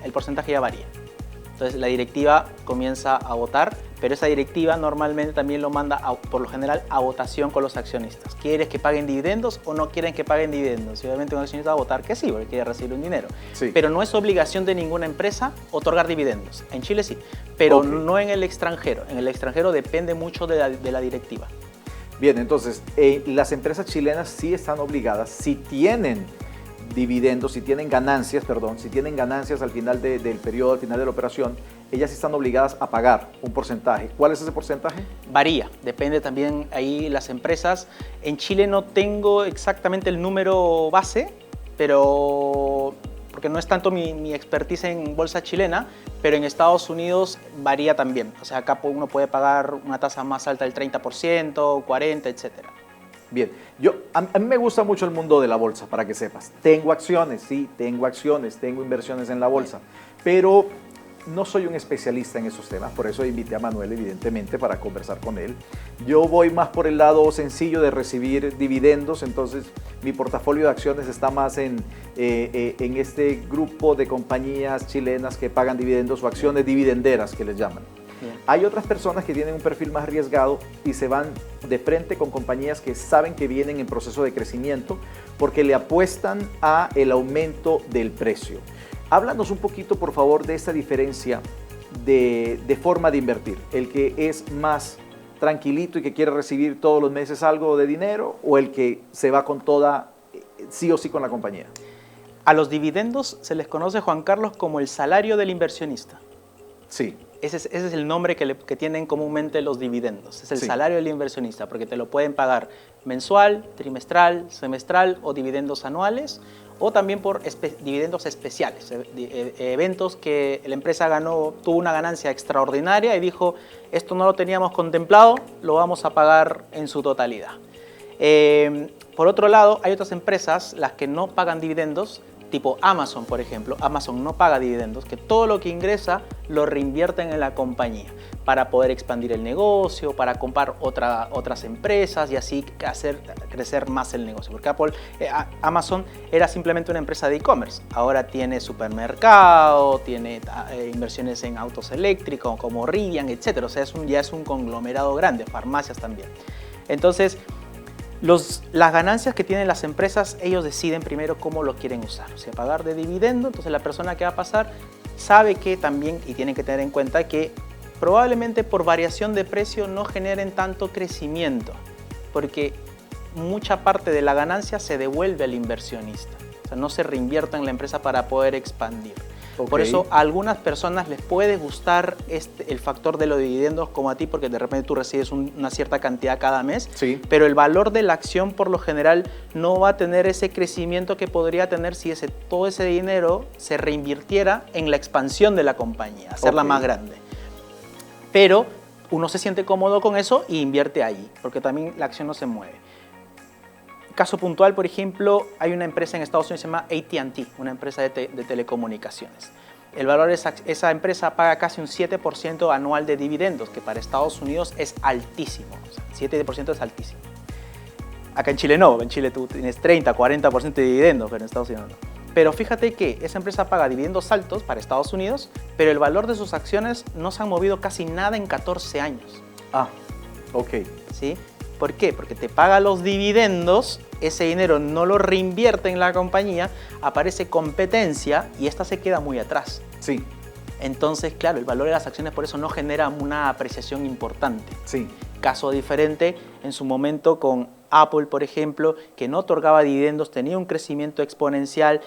El porcentaje ya varía. Entonces la directiva comienza a votar, pero esa directiva normalmente también lo manda, por lo general, a votación con los accionistas. ¿Quieres que paguen dividendos o no quieren que paguen dividendos? Y obviamente un accionista va a votar que sí, porque quiere recibir un dinero. Sí. Pero no es obligación de ninguna empresa otorgar dividendos. En Chile sí, pero no en el extranjero. En el extranjero depende mucho de la directiva. Bien, entonces, las empresas chilenas sí están obligadas, si tienen dividendos, si tienen ganancias al final del periodo, al final de la operación, ellas sí están obligadas a pagar un porcentaje. ¿Cuál es ese porcentaje? Varía, depende también ahí las empresas. En Chile no tengo exactamente el número base, pero porque no es tanto mi expertise en bolsa chilena, pero en Estados Unidos varía también. O sea, acá uno puede pagar una tasa más alta del 30%, 40%, etcétera. Bien, a mí me gusta mucho el mundo de la bolsa, para que sepas. Tengo acciones, sí, tengo acciones, tengo inversiones en la bolsa, pero no soy un especialista en esos temas, por eso invité a Manuel, evidentemente, para conversar con él. Yo voy más por el lado sencillo de recibir dividendos, entonces mi portafolio de acciones está más en este grupo de compañías chilenas que pagan dividendos o acciones dividenderas que les llaman. Bien. Hay otras personas que tienen un perfil más arriesgado y se van de frente con compañías que saben que vienen en proceso de crecimiento porque le apuestan a el aumento del precio. Háblanos un poquito, por favor, de esta diferencia de forma de invertir. El que es más tranquilito y que quiere recibir todos los meses algo de dinero, o el que se va con toda, sí o sí, con la compañía. A los dividendos se les conoce, Juan Carlos, como el salario del inversionista. Sí. Ese es el nombre que tienen comúnmente los dividendos. Es el Sí. salario del inversionista, porque te lo pueden pagar mensual, trimestral, semestral o dividendos anuales, o también por dividendos especiales, eventos que la empresa tuvo una ganancia extraordinaria y dijo, esto no lo teníamos contemplado, lo vamos a pagar en su totalidad. Por otro lado, hay otras empresas, las que no pagan dividendos, tipo Amazon, por ejemplo. Amazon no paga dividendos, que todo lo que ingresa lo reinvierten en la compañía para poder expandir el negocio, para comprar otras empresas y así hacer crecer más el negocio. Porque Amazon era simplemente una empresa de e-commerce. Ahora tiene supermercado, tiene inversiones en autos eléctricos como Rivian, etc. O sea, ya es un conglomerado grande, farmacias también. Entonces, las ganancias que tienen las empresas, ellos deciden primero cómo lo quieren usar. O sea, pagar de dividendo, entonces la persona que va a pasar sabe que también, y tienen que tener en cuenta que probablemente por variación de precio no generen tanto crecimiento, porque mucha parte de la ganancia se devuelve al inversionista. O sea, no se reinvierte en la empresa para poder expandir. Okay. Por eso a algunas personas les puede gustar el factor de los dividendos como a ti, porque de repente tú recibes una cierta cantidad cada mes, Sí. pero el valor de la acción por lo general no va a tener ese crecimiento que podría tener si todo ese dinero se reinvirtiera en la expansión de la compañía, hacerla más grande. Pero uno se siente cómodo con eso y invierte allí, porque también la acción no se mueve. Caso puntual, por ejemplo, hay una empresa en Estados Unidos que se llama AT&T, una empresa de telecomunicaciones. El valor de esa empresa paga casi un 7% anual de dividendos, que para Estados Unidos es altísimo. O sea, 7% es altísimo. Acá en Chile no, en Chile tú tienes 30, 40% de dividendos, pero en Estados Unidos no. Pero fíjate que esa empresa paga dividendos altos para Estados Unidos, pero el valor de sus acciones no se han movido casi nada en 14 años. Ah, ok. ¿Sí? ¿Por qué? Porque te paga los dividendos, ese dinero no lo reinvierte en la compañía, aparece competencia y esta se queda muy atrás. Sí. Entonces, claro, el valor de las acciones por eso no genera una apreciación importante. Sí. Caso diferente en su momento con Apple, por ejemplo, que no otorgaba dividendos, tenía un crecimiento exponencial.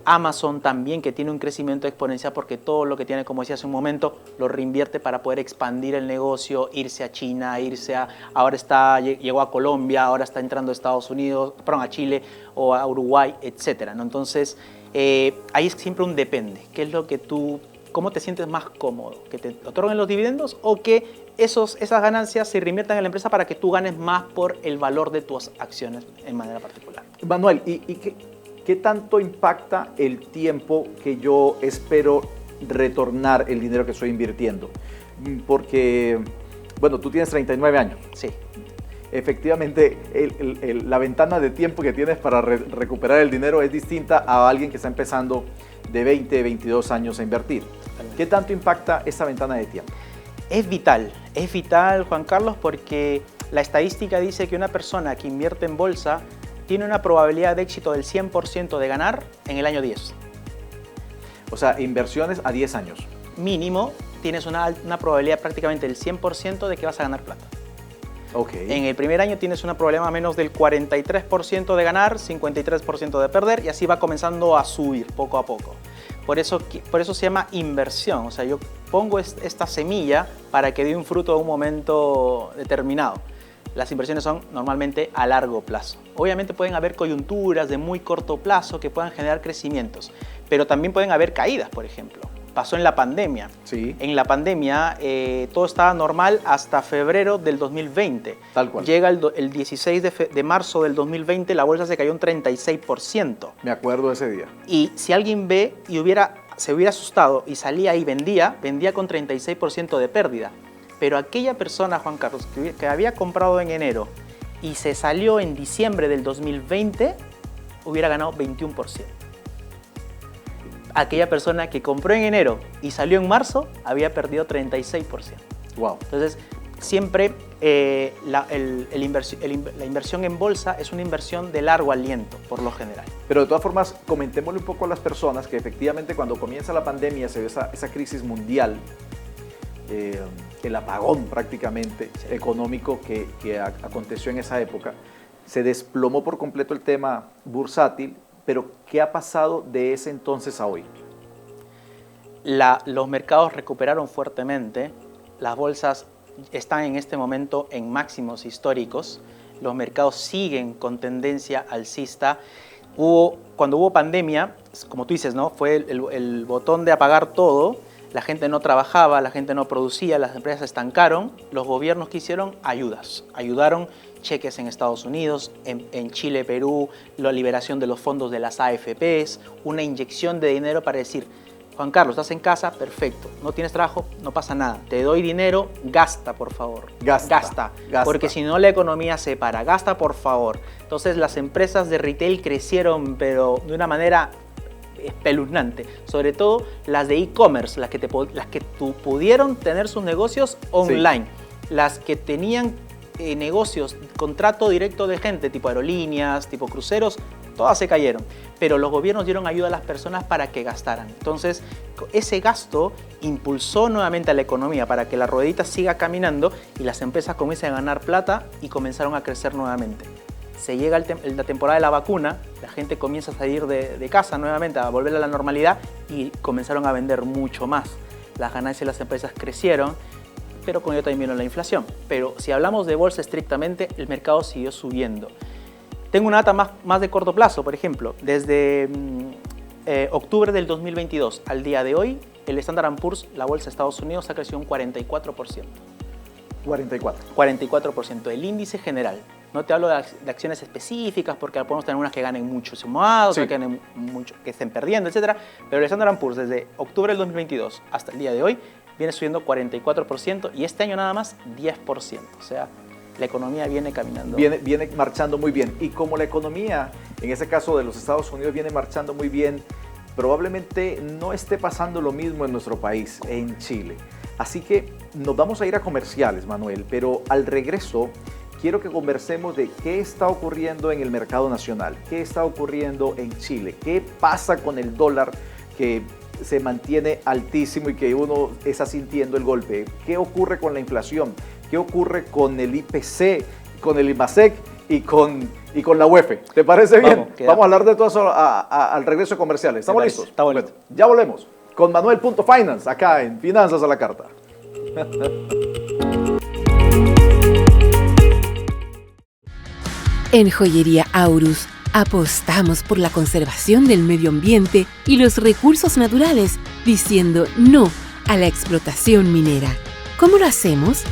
Amazon también, que tiene un crecimiento exponencial porque todo lo que tiene, como decía hace un momento, lo reinvierte para poder expandir el negocio, irse a China, ahora llegó a Colombia, ahora está entrando a Estados Unidos, perdón, a Chile o a Uruguay, etc., ¿no? Entonces, ahí es siempre un depende. ¿Qué es lo que cómo te sientes más cómodo? ¿Que te otorguen los dividendos o que esas ganancias se reinviertan en la empresa para que tú ganes más por el valor de tus acciones en manera particular? Manuel, ¿y qué tanto impacta el tiempo que yo espero retornar el dinero que estoy invirtiendo? Porque, bueno, tú tienes 39 años. Sí. Efectivamente, la ventana de tiempo que tienes para recuperar el dinero es distinta a alguien que está empezando de 20, 22 años a invertir. ¿Qué tanto impacta esa ventana de tiempo? Es vital, Juan Carlos, porque la estadística dice que una persona que invierte en bolsa tiene una probabilidad de éxito del 100% de ganar en el año 10. O sea, inversiones a 10 años. Mínimo, tienes una probabilidad prácticamente del 100% de que vas a ganar plata. Okay. En el primer año tienes una probabilidad más o menos del 43% de ganar, 53% de perder, y así va comenzando a subir poco a poco. Por eso se llama inversión. O sea, yo pongo esta semilla para que dé un fruto en un momento determinado. Las inversiones son normalmente a largo plazo. Obviamente pueden haber coyunturas de muy corto plazo que puedan generar crecimientos, pero también pueden haber caídas, por ejemplo. Pasó en la pandemia. Sí. En la pandemia todo estaba normal hasta febrero del 2020. Tal cual. Llega el 16 de marzo del 2020, la bolsa se cayó un 36%. Me acuerdo de ese día. Y si alguien ve y hubiera se hubiera asustado y salía y vendía con 36% de pérdida. Pero aquella persona, Juan Carlos, que había comprado en enero y se salió en diciembre del 2020, hubiera ganado 21%. Aquella persona que compró en enero y salió en marzo, había perdido 36%. Wow. Entonces, siempre la inversión en bolsa es una inversión de largo aliento, por lo general. Pero de todas formas, comentémosle un poco a las personas que efectivamente cuando comienza la pandemia se ve esa crisis mundial, el apagón prácticamente económico que aconteció en esa época. Se desplomó por completo el tema bursátil, pero ¿qué ha pasado de ese entonces a hoy? Los mercados recuperaron fuertemente, las bolsas están en este momento en máximos históricos, los mercados siguen con tendencia alcista. Cuando hubo pandemia, como tú dices, ¿no? Fue el botón de apagar todo, la gente no trabajaba, la gente no producía, las empresas se estancaron, los gobiernos que hicieron ayudaron cheques en Estados Unidos, en Chile, Perú, la liberación de los fondos de las AFPs, una inyección de dinero para decir, Juan Carlos, estás en casa, perfecto, no tienes trabajo, no pasa nada, te doy dinero, gasta por favor, gasta. Porque si no la economía se para, gasta por favor. Entonces las empresas de retail crecieron, pero de una manera espeluznante, sobre todo las de e-commerce, las que pudieron tener sus negocios online, sí. Las que tenían negocios, contrato directo de gente, tipo aerolíneas, tipo cruceros, todas se cayeron, pero los gobiernos dieron ayuda a las personas para que gastaran. Entonces, ese gasto impulsó nuevamente a la economía para que la ruedita siga caminando y las empresas comiencen a ganar plata y comenzaron a crecer nuevamente. Se llega la temporada de la vacuna, la gente comienza a salir de casa nuevamente, a volver a la normalidad y comenzaron a vender mucho más. Las ganancias de las empresas crecieron, pero con ello también vino la inflación. Pero si hablamos de bolsa estrictamente, el mercado siguió subiendo. Tengo una data más de corto plazo, por ejemplo, desde octubre del 2022 al día de hoy, el Standard & Poor's, la bolsa de Estados Unidos, ha crecido un 44%. 44%, el índice general. No te hablo de acciones específicas porque podemos tener unas que ganen mucho sumados, sí. Que ganen mucho, que estén perdiendo, etc. Pero el Standard & Poor's desde octubre del 2022 hasta el día de hoy viene subiendo 44% y este año nada más 10%. O sea, la economía viene caminando. Viene marchando muy bien. Y como la economía, en ese caso de los Estados Unidos, viene marchando muy bien, probablemente no esté pasando lo mismo en nuestro país, en Chile. Así que nos vamos a ir a comerciales, Manuel, pero al regreso quiero que conversemos de qué está ocurriendo en el mercado nacional, qué está ocurriendo en Chile, qué pasa con el dólar que se mantiene altísimo y que uno está sintiendo el golpe, qué ocurre con la inflación, qué ocurre con el IPC, con el IMASEC y con la UEF. ¿Te parece bien? Vamos a hablar de todo eso al regreso de comerciales. ¿Estamos listos? Está bonito. Bueno, ya volvemos con Manuel.finance acá en Finanzas a la Carta. En Joyería Aurus apostamos por la conservación del medio ambiente y los recursos naturales, diciendo no a la explotación minera. ¿Cómo lo hacemos?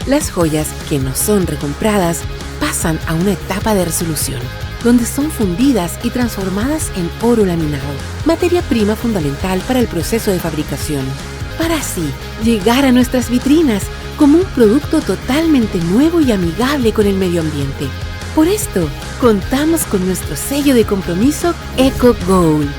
Las joyas que no son recompradas pasan a una etapa de resolución, donde son fundidas y transformadas en oro laminado, materia prima fundamental para el proceso de fabricación, para así llegar a nuestras vitrinas como un producto totalmente nuevo y amigable con el medio ambiente. Por esto, contamos con nuestro sello de compromiso EcoGold.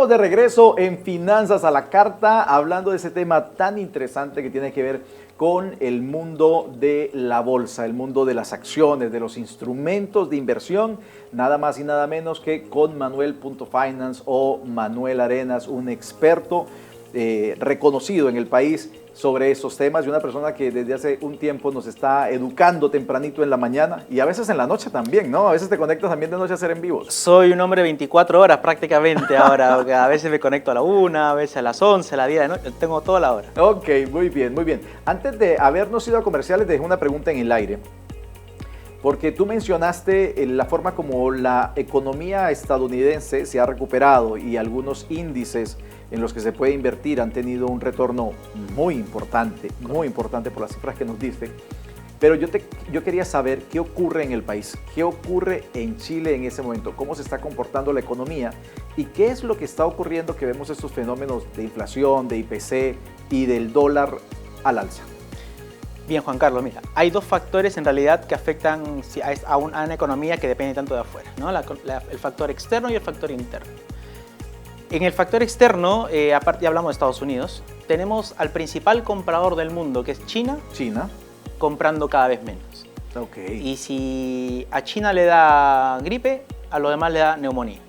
Estamos de regreso en Finanzas a la Carta, hablando de ese tema tan interesante que tiene que ver con el mundo de la bolsa, el mundo de las acciones, de los instrumentos de inversión, nada más y nada menos que con Manuel.finance o Manuel Arenas, un experto reconocido en el país sobre estos temas y una persona que desde hace un tiempo nos está educando tempranito en la mañana y a veces en la noche también, ¿no? A veces te conectas también de noche a hacer en vivos. Soy un hombre de 24 horas prácticamente ahora, a veces me conecto a la 1, a veces a las 11, a la 10 de la noche, tengo toda la hora. Ok, muy bien, muy bien. Antes de habernos ido a comerciales, dejé una pregunta en el aire. Porque tú mencionaste la forma como la economía estadounidense se ha recuperado y algunos índices en los que se puede invertir han tenido un retorno muy importante por las cifras que nos diste. Pero yo quería saber qué ocurre en el país, qué ocurre en Chile en ese momento, cómo se está comportando la economía y qué es lo que está ocurriendo que vemos estos fenómenos de inflación, de IPC y del dólar al alza. Bien, Juan Carlos, mira, hay dos factores en realidad que afectan a una economía que depende tanto de afuera, ¿no? El factor externo y el factor interno. En el factor externo, aparte ya hablamos de Estados Unidos, tenemos al principal comprador del mundo, que es China, comprando cada vez menos. Okay. Y si a China le da gripe, a los demás le da neumonía.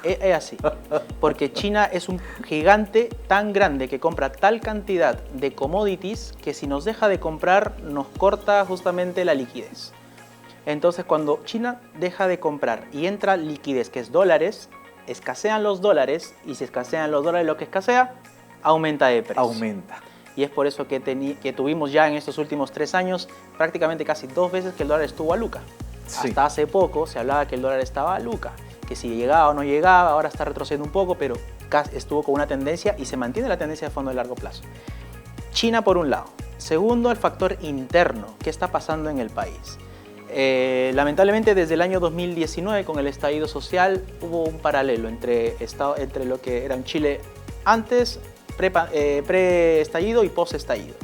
Es así, porque China es un gigante tan grande que compra tal cantidad de commodities que si nos deja de comprar nos corta justamente la liquidez. Entonces cuando China deja de comprar y entra liquidez, que es dólares, escasean los dólares y si escasean los dólares lo que escasea, aumenta de precio. Aumenta. Y es por eso que tuvimos ya en estos últimos 3 años prácticamente casi 2 veces que el dólar estuvo a Luca. Sí. Hasta hace poco se hablaba que el dólar estaba a Luca. Que si llegaba o no llegaba, ahora está retrocediendo un poco, pero estuvo con una tendencia y se mantiene la tendencia de fondo de largo plazo. China por un lado. Segundo, el factor interno. ¿Qué está pasando en el país? Lamentablemente desde el año 2019 con el estallido social hubo un paralelo entre lo que era un Chile antes, pre-estallido y post-estallido.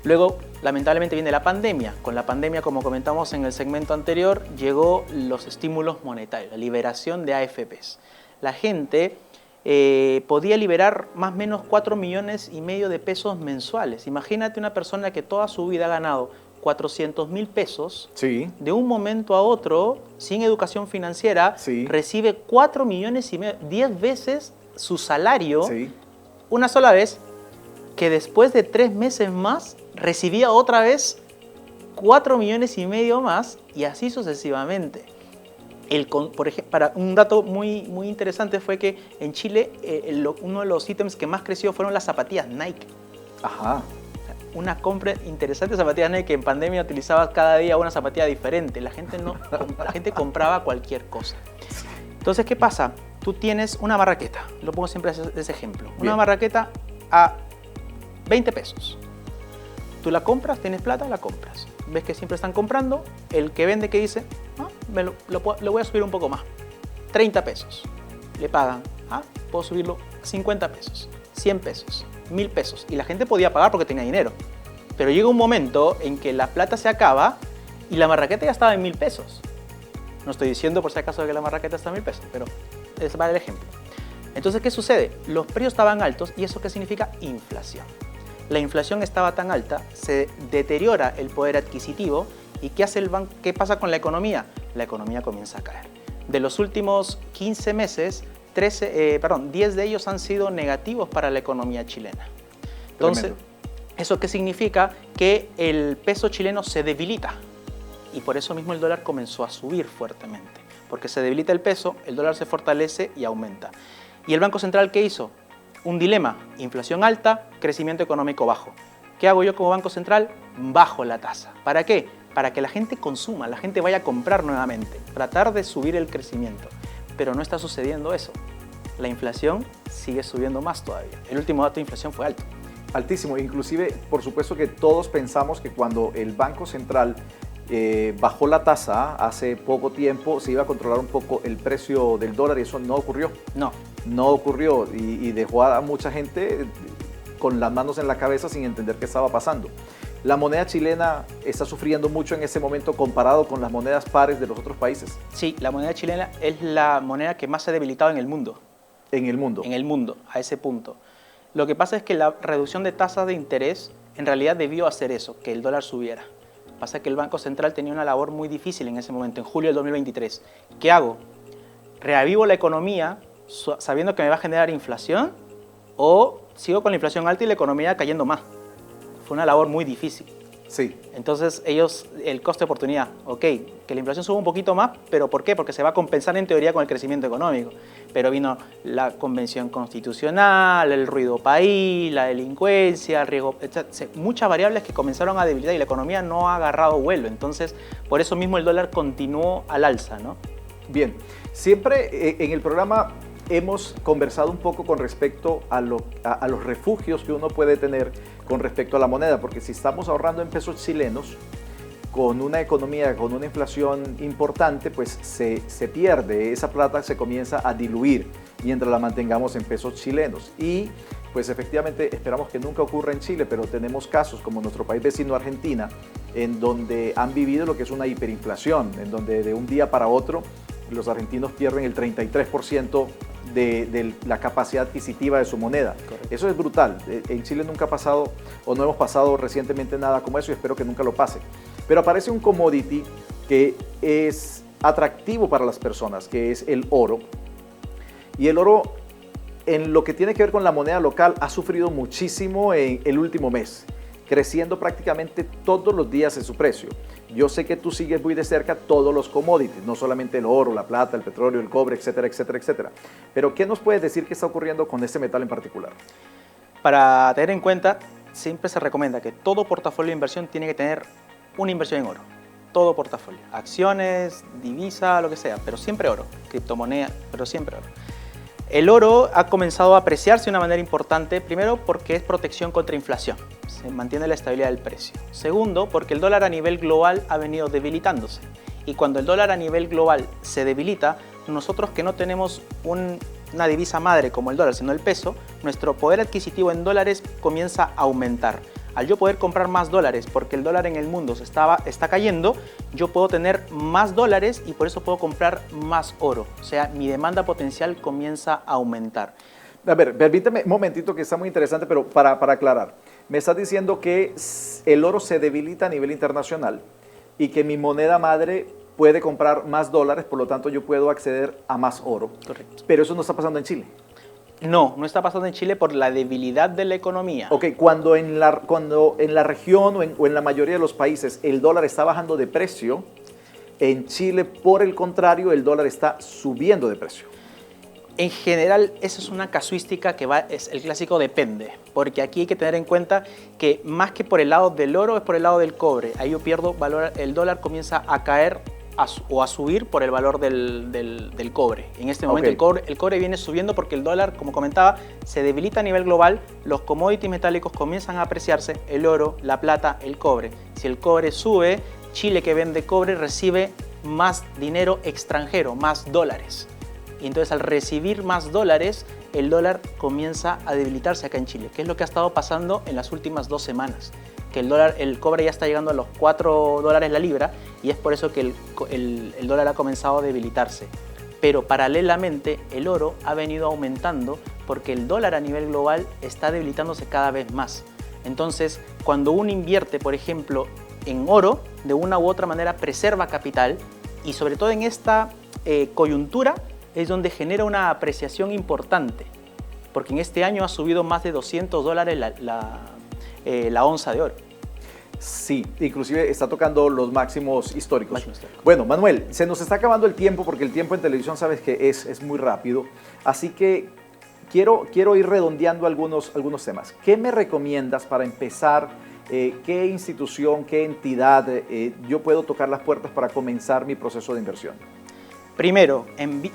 Luego, lamentablemente viene la pandemia. Con la pandemia, como comentamos en el segmento anterior, llegó los estímulos monetarios, la liberación de AFPs. La gente podía liberar más o menos 4,5 millones de pesos mensuales. Imagínate una persona que toda su vida ha ganado 400,000 pesos, sí, de un momento a otro, sin educación financiera, sí, recibe 4,5 millones, 10 veces su salario, sí, una sola vez, que después de 3 meses más recibía otra vez 4,5 millones más y así sucesivamente. Por ejemplo, un dato muy interesante fue que en Chile uno de los ítems que más creció fueron las zapatillas Nike. Ajá. Una compra interesante de zapatillas Nike, que en pandemia utilizaba cada día una zapatilla diferente. La gente compraba cualquier cosa. Entonces, ¿qué pasa? Tú tienes una marraqueta, lo pongo siempre de ese ejemplo. Bien. Una marraqueta a 20 pesos. Tú la compras, tienes plata, la compras. Ves que siempre están comprando. El que vende, que dice, lo voy a subir un poco más. 30 pesos. Le pagan. Puedo subirlo 50 pesos, 100 pesos, 1,000 pesos. Y la gente podía pagar porque tenía dinero. Pero llega un momento en que la plata se acaba y la marraqueta ya estaba en 1,000 pesos. No estoy diciendo por si acaso que la marraqueta está en 1,000 pesos, pero ese va el ejemplo. Entonces, ¿qué sucede? Los precios estaban altos y ¿eso qué significa? Inflación. La inflación estaba tan alta, se deteriora el poder adquisitivo y ¿qué hace el banco? ¿Qué pasa con la economía? La economía comienza a caer. De los últimos 15 meses, 10 de ellos han sido negativos para la economía chilena. Entonces, tremendo. ¿Eso qué significa? Que el peso chileno se debilita y por eso mismo el dólar comenzó a subir fuertemente. Porque se debilita el peso, el dólar se fortalece y aumenta. ¿Y el Banco Central qué hizo? Un dilema, inflación alta, crecimiento económico bajo. ¿Qué hago yo como Banco Central? Bajo la tasa. ¿Para qué? Para que la gente consuma, la gente vaya a comprar nuevamente, tratar de subir el crecimiento. Pero no está sucediendo eso. La inflación sigue subiendo más todavía. El último dato de inflación fue alto. Altísimo. Inclusive, por supuesto que todos pensamos que cuando el Banco Central bajó la tasa hace poco tiempo, se iba a controlar un poco el precio del dólar y eso no ocurrió. No ocurrió y dejó a mucha gente con las manos en la cabeza sin entender qué estaba pasando. La moneda chilena está sufriendo mucho en ese momento comparado con las monedas pares de los otros países. Sí, la moneda chilena es la moneda que más se ha debilitado en el mundo. En el mundo. En el mundo, a ese punto. Lo que pasa es que la reducción de tasas de interés en realidad debió hacer eso, que el dólar subiera. Pasa que el Banco Central tenía una labor muy difícil en ese momento, en julio del 2023. ¿Qué hago? ¿Reavivo la economía sabiendo que me va a generar inflación o sigo con la inflación alta y la economía cayendo más? Fue una labor muy difícil. Sí. Entonces ellos, el coste de oportunidad, ok, que la inflación suba un poquito más, ¿pero por qué? Porque se va a compensar en teoría con el crecimiento económico. Pero vino la convención constitucional, el ruido país, la delincuencia, el riesgo, muchas variables que comenzaron a debilitar y la economía no ha agarrado vuelo. Entonces, por eso mismo el dólar continuó al alza, ¿no? Bien, siempre en el programa hemos conversado un poco con respecto a los refugios que uno puede tener con respecto a la moneda, porque si estamos ahorrando en pesos chilenos, con una economía, con una inflación importante, pues se pierde, esa plata se comienza a diluir mientras la mantengamos en pesos chilenos. Y pues efectivamente esperamos que nunca ocurra en Chile, pero tenemos casos como nuestro país vecino Argentina, en donde han vivido lo que es una hiperinflación, en donde de un día para otro los argentinos pierden el 33% de la capacidad adquisitiva de su moneda. Correcto. Eso es brutal. En Chile nunca ha pasado o no hemos pasado recientemente nada como eso y espero que nunca lo pase. Pero aparece un commodity que es atractivo para las personas, que es el oro. Y el oro, en lo que tiene que ver con la moneda local, ha sufrido muchísimo en el último mes, creciendo prácticamente todos los días en su precio. Yo sé que tú sigues muy de cerca todos los commodities, no solamente el oro, la plata, el petróleo, el cobre, etcétera, etcétera, etcétera. Pero ¿qué nos puedes decir que está ocurriendo con este metal en particular? Para tener en cuenta, siempre se recomienda que todo portafolio de inversión tiene que tener una inversión en oro. Todo portafolio. Acciones, divisa, lo que sea, pero siempre oro. Criptomoneda, pero siempre oro. El oro ha comenzado a apreciarse de una manera importante, primero porque es protección contra inflación, se mantiene la estabilidad del precio. Segundo, porque el dólar a nivel global ha venido debilitándose. Y cuando el dólar a nivel global se debilita, nosotros que no tenemos una divisa madre como el dólar, sino el peso, nuestro poder adquisitivo en dólares comienza a aumentar. Al yo poder comprar más dólares porque el dólar en el mundo está cayendo, yo puedo tener más dólares y por eso puedo comprar más oro. O sea, mi demanda potencial comienza a aumentar. A ver, permíteme un momentito que está muy interesante, pero para aclarar. Me estás diciendo que el oro se debilita a nivel internacional y que mi moneda madre puede comprar más dólares, por lo tanto yo puedo acceder a más oro. Correcto. Pero eso no está pasando en Chile. No, no está pasando en Chile por la debilidad de la economía. Ok, cuando en la región o en la mayoría de los países el dólar está bajando de precio, en Chile, por el contrario, el dólar está subiendo de precio. En general, esa es una casuística que es el clásico depende, porque aquí hay que tener en cuenta que más que por el lado del oro es por el lado del cobre. Ahí yo pierdo valor, el dólar comienza a caer o a subir por el valor del cobre. En este momento el cobre viene subiendo porque el dólar, como comentaba, se debilita a nivel global, los commodities metálicos comienzan a apreciarse, el oro, la plata, el cobre. Si el cobre sube, Chile que vende cobre recibe más dinero extranjero, más dólares. Y entonces al recibir más dólares, el dólar comienza a debilitarse acá en Chile, que es lo que ha estado pasando en las últimas 2 semanas. Que el cobre ya está llegando a los $4 la libra y es por eso que el dólar ha comenzado a debilitarse. Pero paralelamente el oro ha venido aumentando porque el dólar a nivel global está debilitándose cada vez más. Entonces, cuando uno invierte, por ejemplo, en oro, de una u otra manera preserva capital y sobre todo en esta coyuntura es donde genera una apreciación importante. Porque en este año ha subido más de $200 la onza de oro. Sí, inclusive está tocando los máximos históricos. Bueno, Manuel, se nos está acabando el tiempo porque el tiempo en televisión sabes que es muy rápido, así que quiero ir redondeando algunos temas. ¿Qué me recomiendas para empezar? ¿Qué institución, qué entidad yo puedo tocar las puertas para comenzar mi proceso de inversión? Primero,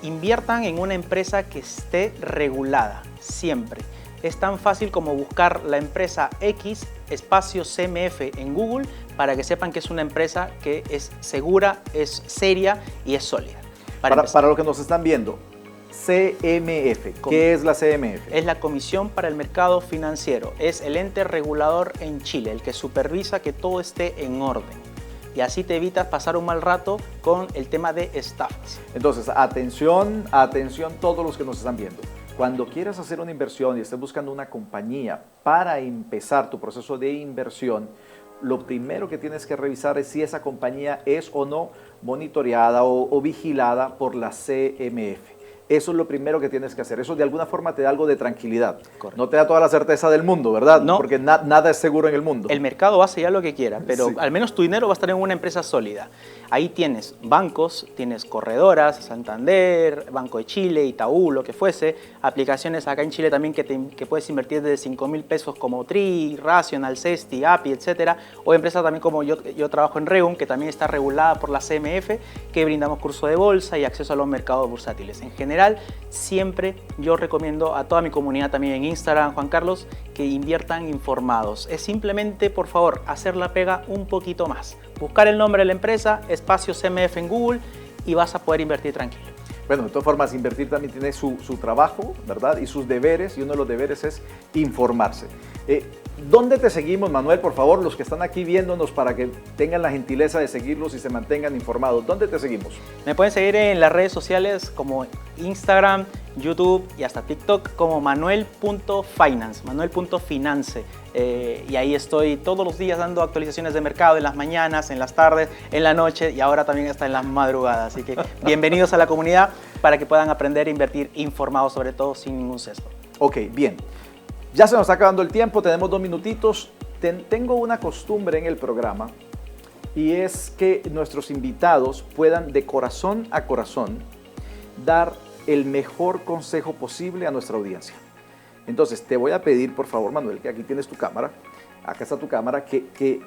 inviertan en una empresa que esté regulada, siempre. Es tan fácil como buscar la empresa X espacio CMF en Google para que sepan que es una empresa que es segura, es seria y es sólida. Para los que nos están viendo, CMF, ¿qué es la CMF? Es la Comisión para el Mercado Financiero, es el ente regulador en Chile, el que supervisa que todo esté en orden. Y así te evitas pasar un mal rato con el tema de estafas. Entonces, atención todos los que nos están viendo. Cuando quieras hacer una inversión y estés buscando una compañía para empezar tu proceso de inversión, lo primero que tienes que revisar es si esa compañía es o no monitoreada o vigilada por la CMF. Eso es lo primero que tienes que hacer. Eso de alguna forma te da algo de tranquilidad. Correcto. No te da toda la certeza del mundo, ¿verdad? No. Porque nada es seguro en el mundo. El mercado va a sellar lo que quiera, pero Sí. al menos tu dinero va a estar en una empresa sólida. Ahí tienes bancos, tienes corredoras, Santander, Banco de Chile, Itaú, lo que fuese. Aplicaciones acá en Chile también que puedes invertir desde 5.000 pesos como Tri, Rational, Cesti, API, etcétera. O empresas también como yo trabajo en Reum, que también está regulada por la CMF, que brindamos curso de bolsa y acceso a los mercados bursátiles. En general, siempre yo recomiendo a toda mi comunidad también en Instagram, Juan Carlos, que inviertan informados. Es simplemente, por favor, hacer la pega un poquito más. Buscar el nombre de la empresa, espacio CMF en Google y vas a poder invertir tranquilo. Bueno, de todas formas, invertir también tiene su trabajo, ¿verdad? Y sus deberes, y uno de los deberes es informarse. ¿Dónde te seguimos, Manuel? Por favor, los que están aquí viéndonos, para que tengan la gentileza de seguirlos y se mantengan informados. ¿Dónde te seguimos? Me pueden seguir en las redes sociales como Instagram, YouTube y hasta TikTok como manuel.finance, manuel.finance. Y ahí estoy todos los días dando actualizaciones de mercado en las mañanas, en las tardes, en la noche y ahora también hasta en las madrugadas. Así que bienvenidos a la comunidad para que puedan aprender a invertir informados, sobre todo sin ningún sesgo. Ok, bien. Ya se nos está acabando el tiempo, tenemos 2 minutitos. Tengo una costumbre en el programa y es que nuestros invitados puedan de corazón a corazón dar el mejor consejo posible a nuestra audiencia. Entonces, te voy a pedir, por favor, Manuel, que aquí tienes tu cámara, acá está tu cámara, que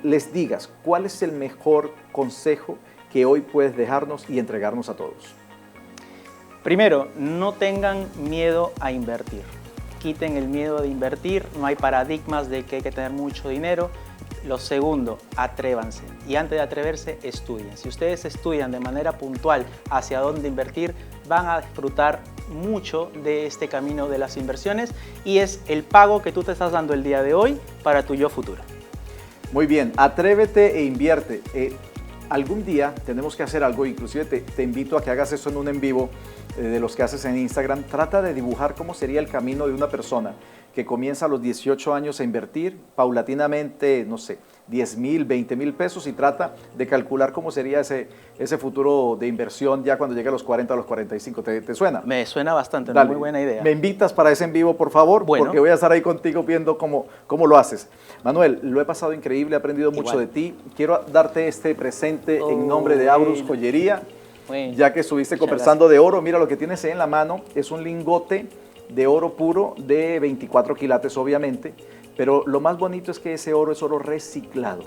les digas cuál es el mejor consejo que hoy puedes dejarnos y entregarnos a todos. Primero, no tengan miedo a invertir. Quiten el miedo de invertir, no hay paradigmas de que hay que tener mucho dinero. Lo segundo, atrévanse. Y antes de atreverse, estudien. Si ustedes estudian de manera puntual hacia dónde invertir, van a disfrutar mucho de este camino de las inversiones y es el pago que tú te estás dando el día de hoy para tu yo futuro. Muy bien, atrévete e invierte. Algún día tenemos que hacer algo, inclusive te invito a que hagas eso en un en vivo de los que haces en Instagram. Trata de dibujar cómo sería el camino de una persona que comienza a los 18 años a invertir paulatinamente, no sé, 10,000, 20,000 pesos y trata de calcular cómo sería ese futuro de inversión ya cuando llegue a los 40, a los 45. ¿Te suena? Me suena bastante, Dale. muy buena idea. ¿Me invitas para ese en vivo, por favor? Bueno. Porque voy a estar ahí contigo viendo cómo lo haces. Manuel, lo he pasado increíble, he aprendido mucho de ti. Quiero darte este presente en nombre de Aurus Joyería, ya que estuviste conversando de oro. Mira, lo que tienes en la mano es un lingote de oro puro de 24 quilates, obviamente, pero lo más bonito es que ese oro es oro reciclado.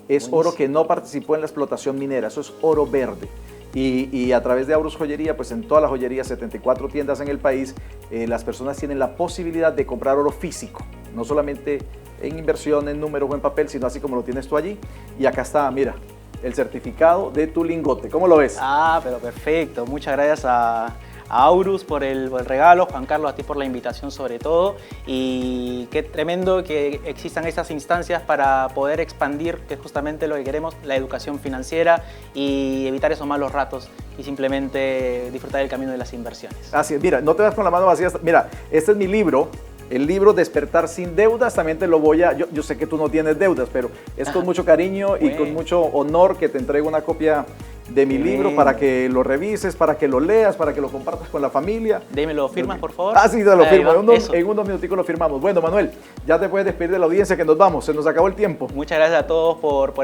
Es oro que no participó en la explotación minera, eso es oro verde. Y a través de Aurus Joyería, pues en todas las joyerías, 74 tiendas en el país, las personas tienen la posibilidad de comprar oro físico, no solamente en inversión, en números o en papel, sino así como lo tienes tú allí. Y acá está, mira, el certificado de tu lingote. ¿Cómo lo ves? Ah, pero perfecto. Muchas gracias a Aurus por el regalo, Juan Carlos, a ti por la invitación sobre todo, y qué tremendo que existan estas instancias para poder expandir, que es justamente lo que queremos, la educación financiera y evitar esos malos ratos y simplemente disfrutar del camino de las inversiones. Así es, mira, no te vas con la mano vacía. Mira, este es mi libro. El libro Despertar sin deudas, también te lo voy a... Yo sé que tú no tienes deudas, pero es con mucho cariño y con mucho honor que te entrego una copia de mi libro para que lo revises, para que lo leas, para que lo compartas con la familia. ¿Lo firmas, por favor? Ah, sí, te lo firmo. Va, en unos minuticos lo firmamos. Bueno, Manuel, ya te puedes despedir de la audiencia, que nos vamos. Se nos acabó el tiempo. Muchas gracias a todos por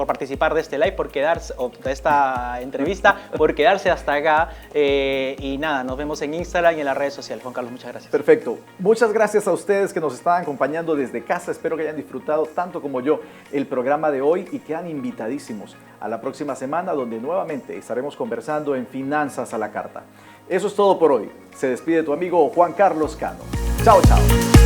participar de este live, por quedarse, o de esta entrevista, por quedarse hasta acá. Y nada, nos vemos en Instagram y en las redes sociales. Juan Carlos, muchas gracias. Perfecto. Muchas gracias a ustedes que nos están acompañando desde casa. Espero que hayan disfrutado tanto como yo el programa de hoy y quedan invitadísimos a la próxima semana, donde nuevamente estaremos conversando en Finanzas a la Carta. Eso es todo por hoy. Se despide tu amigo Juan Carlos Cano. Chao, chao.